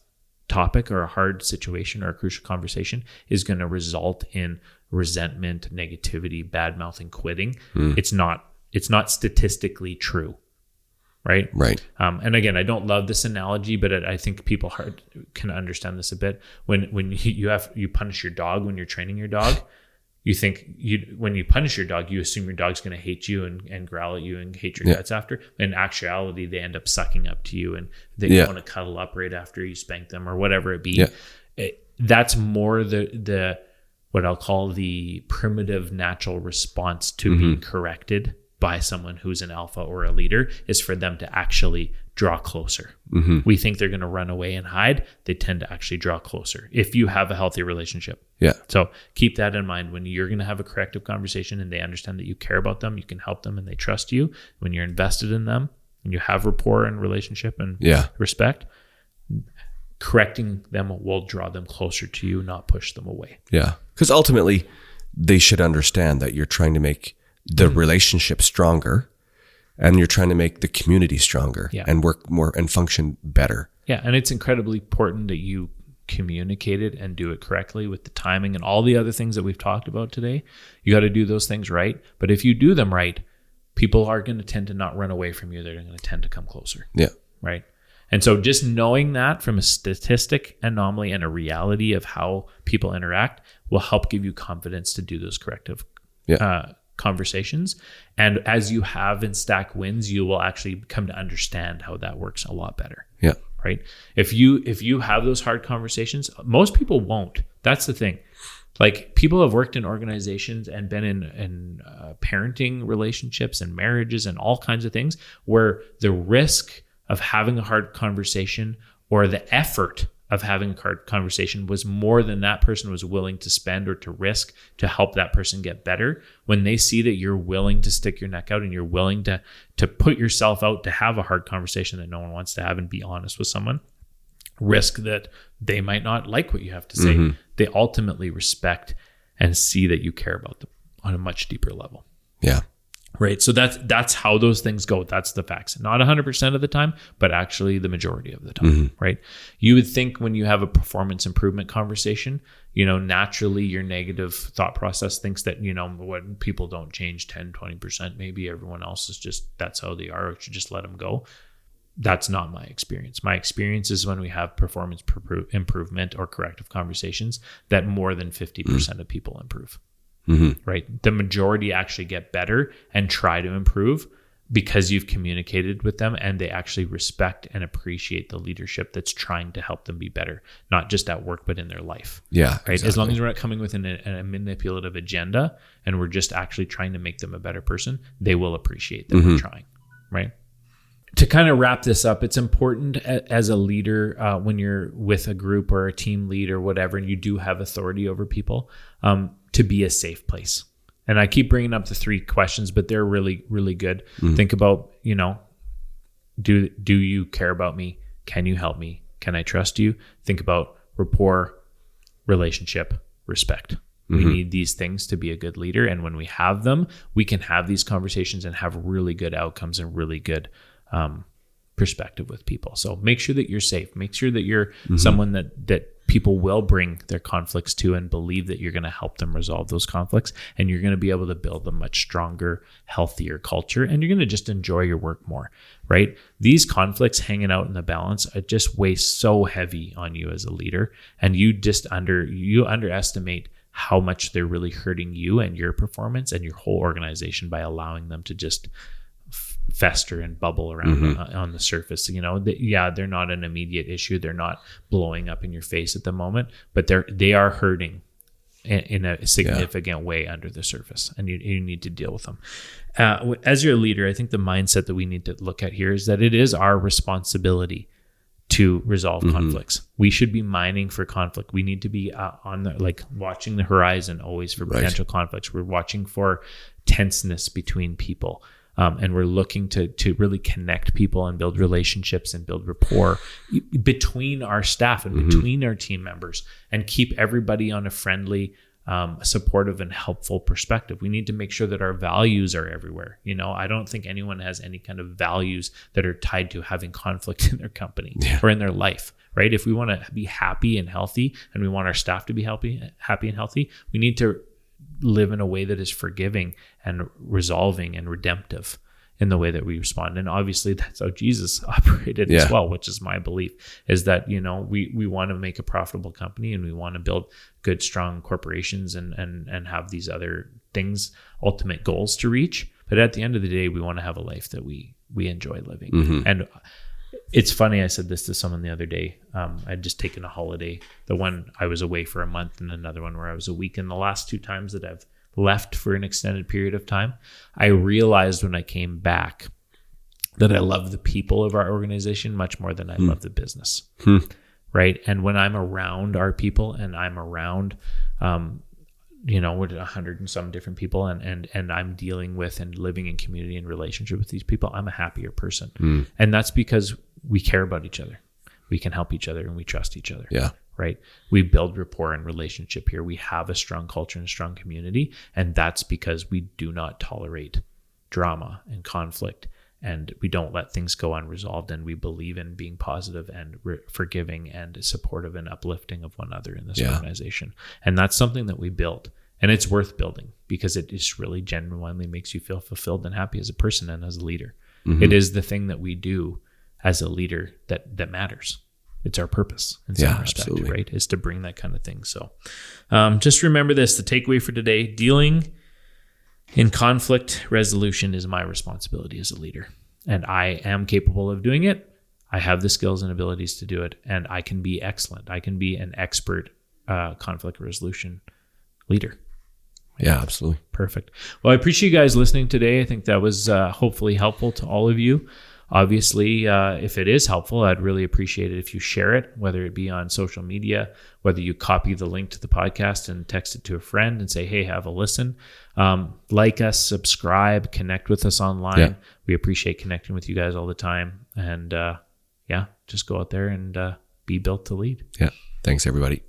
topic or a hard situation or a crucial conversation is going to result in resentment, negativity, bad mouthing, quitting, it's not statistically true, right? Right. And again, I don't love this analogy, but I think people can understand this a bit. When you punish your dog when you're training your dog, you think when you punish your dog, you assume your dog's going to hate you and growl at you and hate your guts after. In actuality, they end up sucking up to you and they want to cuddle up right after you spank them or whatever it be. That's more the what I'll call the primitive natural response to being corrected by someone who's an alpha or a leader, is for them to actually draw closer. We think they're going to run away and hide. They tend to actually draw closer if you have a healthy relationship. So keep that in mind when you're going to have a corrective conversation and they understand that you care about them, you can help them, and they trust you. When you're invested in them and you have rapport and relationship and respect, correcting them will draw them closer to you, not push them away. Because ultimately they should understand that you're trying to make the relationship stronger, and you're trying to make the community stronger and work more and function better. Yeah. And it's incredibly important that you communicate it and do it correctly with the timing and all the other things that we've talked about today. You got to do those things right. But if you do them right, people are going to tend to not run away from you. They're going to tend to come closer. Yeah. Right. And so just knowing that from a statistic anomaly and a reality of how people interact will help give you confidence to do those corrective conversations. And as you have and stack wins, you will actually come to understand how that works a lot better. Yeah. Right. If you have those hard conversations, most people won't. That's the thing. Like, people have worked in organizations and been in parenting relationships and marriages and all kinds of things where the risk of having a hard conversation or the effort of having a hard conversation was more than that person was willing to spend or to risk to help that person get better. When they see that you're willing to stick your neck out and you're willing to put yourself out to have a hard conversation that no one wants to have and be honest with someone, risk that they might not like what you have to say, they ultimately respect and see that you care about them on a much deeper level. Yeah. Right. So that's how those things go. That's the facts. Not 100% of the time, but actually the majority of the time. Right. You would think when you have a performance improvement conversation, naturally your negative thought process thinks that, when people don't change 10, 20%, maybe everyone else is just, that's how they are. Or should just let them go. That's not my experience. My experience is when we have performance improvement or corrective conversations that more than 50% of people improve. Right. The majority actually get better and try to improve because you've communicated with them and they actually respect and appreciate the leadership that's trying to help them be better, not just at work, but in their life. Yeah. Right. Exactly. As long as we're not coming with a manipulative agenda and we're just actually trying to make them a better person, they will appreciate that we're trying. Right. To kind of wrap this up, it's important as a leader when you're with a group or a team lead or whatever, and you do have authority over people, to be a safe place. And I keep bringing up the 3 questions, but they're really, really good. Think about, do you care about me? Can you help me? Can I trust you? Think about rapport, relationship, respect. We need these things to be a good leader. And when we have them, we can have these conversations and have really good outcomes and really good perspective with people. So make sure that you're safe. Make sure that you're someone that people will bring their conflicts to and believe that you're going to help them resolve those conflicts. And you're going to be able to build a much stronger, healthier culture. And you're going to just enjoy your work more, right? These conflicts hanging out in the balance just weigh so heavy on you as a leader. And you just underestimate how much they're really hurting you and your performance and your whole organization by allowing them to just fester and bubble around on the surface. They're not an immediate issue. They're not blowing up in your face at the moment, but they are hurting in a significant way under the surface, and you need to deal with them. As your leader, I think the mindset that we need to look at here is that it is our responsibility to resolve conflicts. We should be mining for conflict. We need to be watching the horizon always for potential conflicts. We're watching for tenseness between people. And we're looking to really connect people and build relationships and build rapport between our staff and between our team members and keep everybody on a friendly, supportive and helpful perspective. We need to make sure that our values are everywhere. I don't think anyone has any kind of values that are tied to having conflict in their company or in their life, right? If we want to be happy and healthy and we want our staff to be happy and healthy, we need to live in a way that is forgiving and resolving and redemptive in the way that we respond. And obviously that's how Jesus operated as well, which is my belief, is that, we want to make a profitable company and we want to build good, strong corporations and have these other things, ultimate goals to reach. But at the end of the day, we want to have a life that we enjoy living. And it's funny, I said this to someone the other day. I'd just taken a holiday. The one I was away for a month and another one where I was a week. And the last 2 times that I've left for an extended period of time, I realized when I came back that I love the people of our organization much more than I love the business. Right. And when I'm around our people and I'm around, we're 100 and some different people and I'm dealing with and living in community and relationship with these people, I'm a happier person. And that's because we care about each other. We can help each other and we trust each other. Yeah. right? We build rapport and relationship here. We have a strong culture and a strong community. And that's because we do not tolerate drama and conflict. And we don't let things go unresolved. And we believe in being positive and forgiving and supportive and uplifting of one another in this organization. And that's something that we build. And it's worth building because it just really genuinely makes you feel fulfilled and happy as a person and as a leader. It is the thing that we do as a leader that matters. It's our purpose in some respect, right? Is to bring that kind of thing. So just remember this, the takeaway for today: dealing in conflict resolution is my responsibility as a leader. And I am capable of doing it. I have the skills and abilities to do it. And I can be excellent. I can be an expert conflict resolution leader. Yeah, absolutely. Perfect. Well, I appreciate you guys listening today. I think that was hopefully helpful to all of you. Obviously, if it is helpful, I'd really appreciate it if you share it, whether it be on social media, whether you copy the link to the podcast and text it to a friend and say, hey, have a listen. Like us, subscribe, connect with us online. Yeah. We appreciate connecting with you guys all the time. And just go out there and be built to lead. Yeah. Thanks, everybody.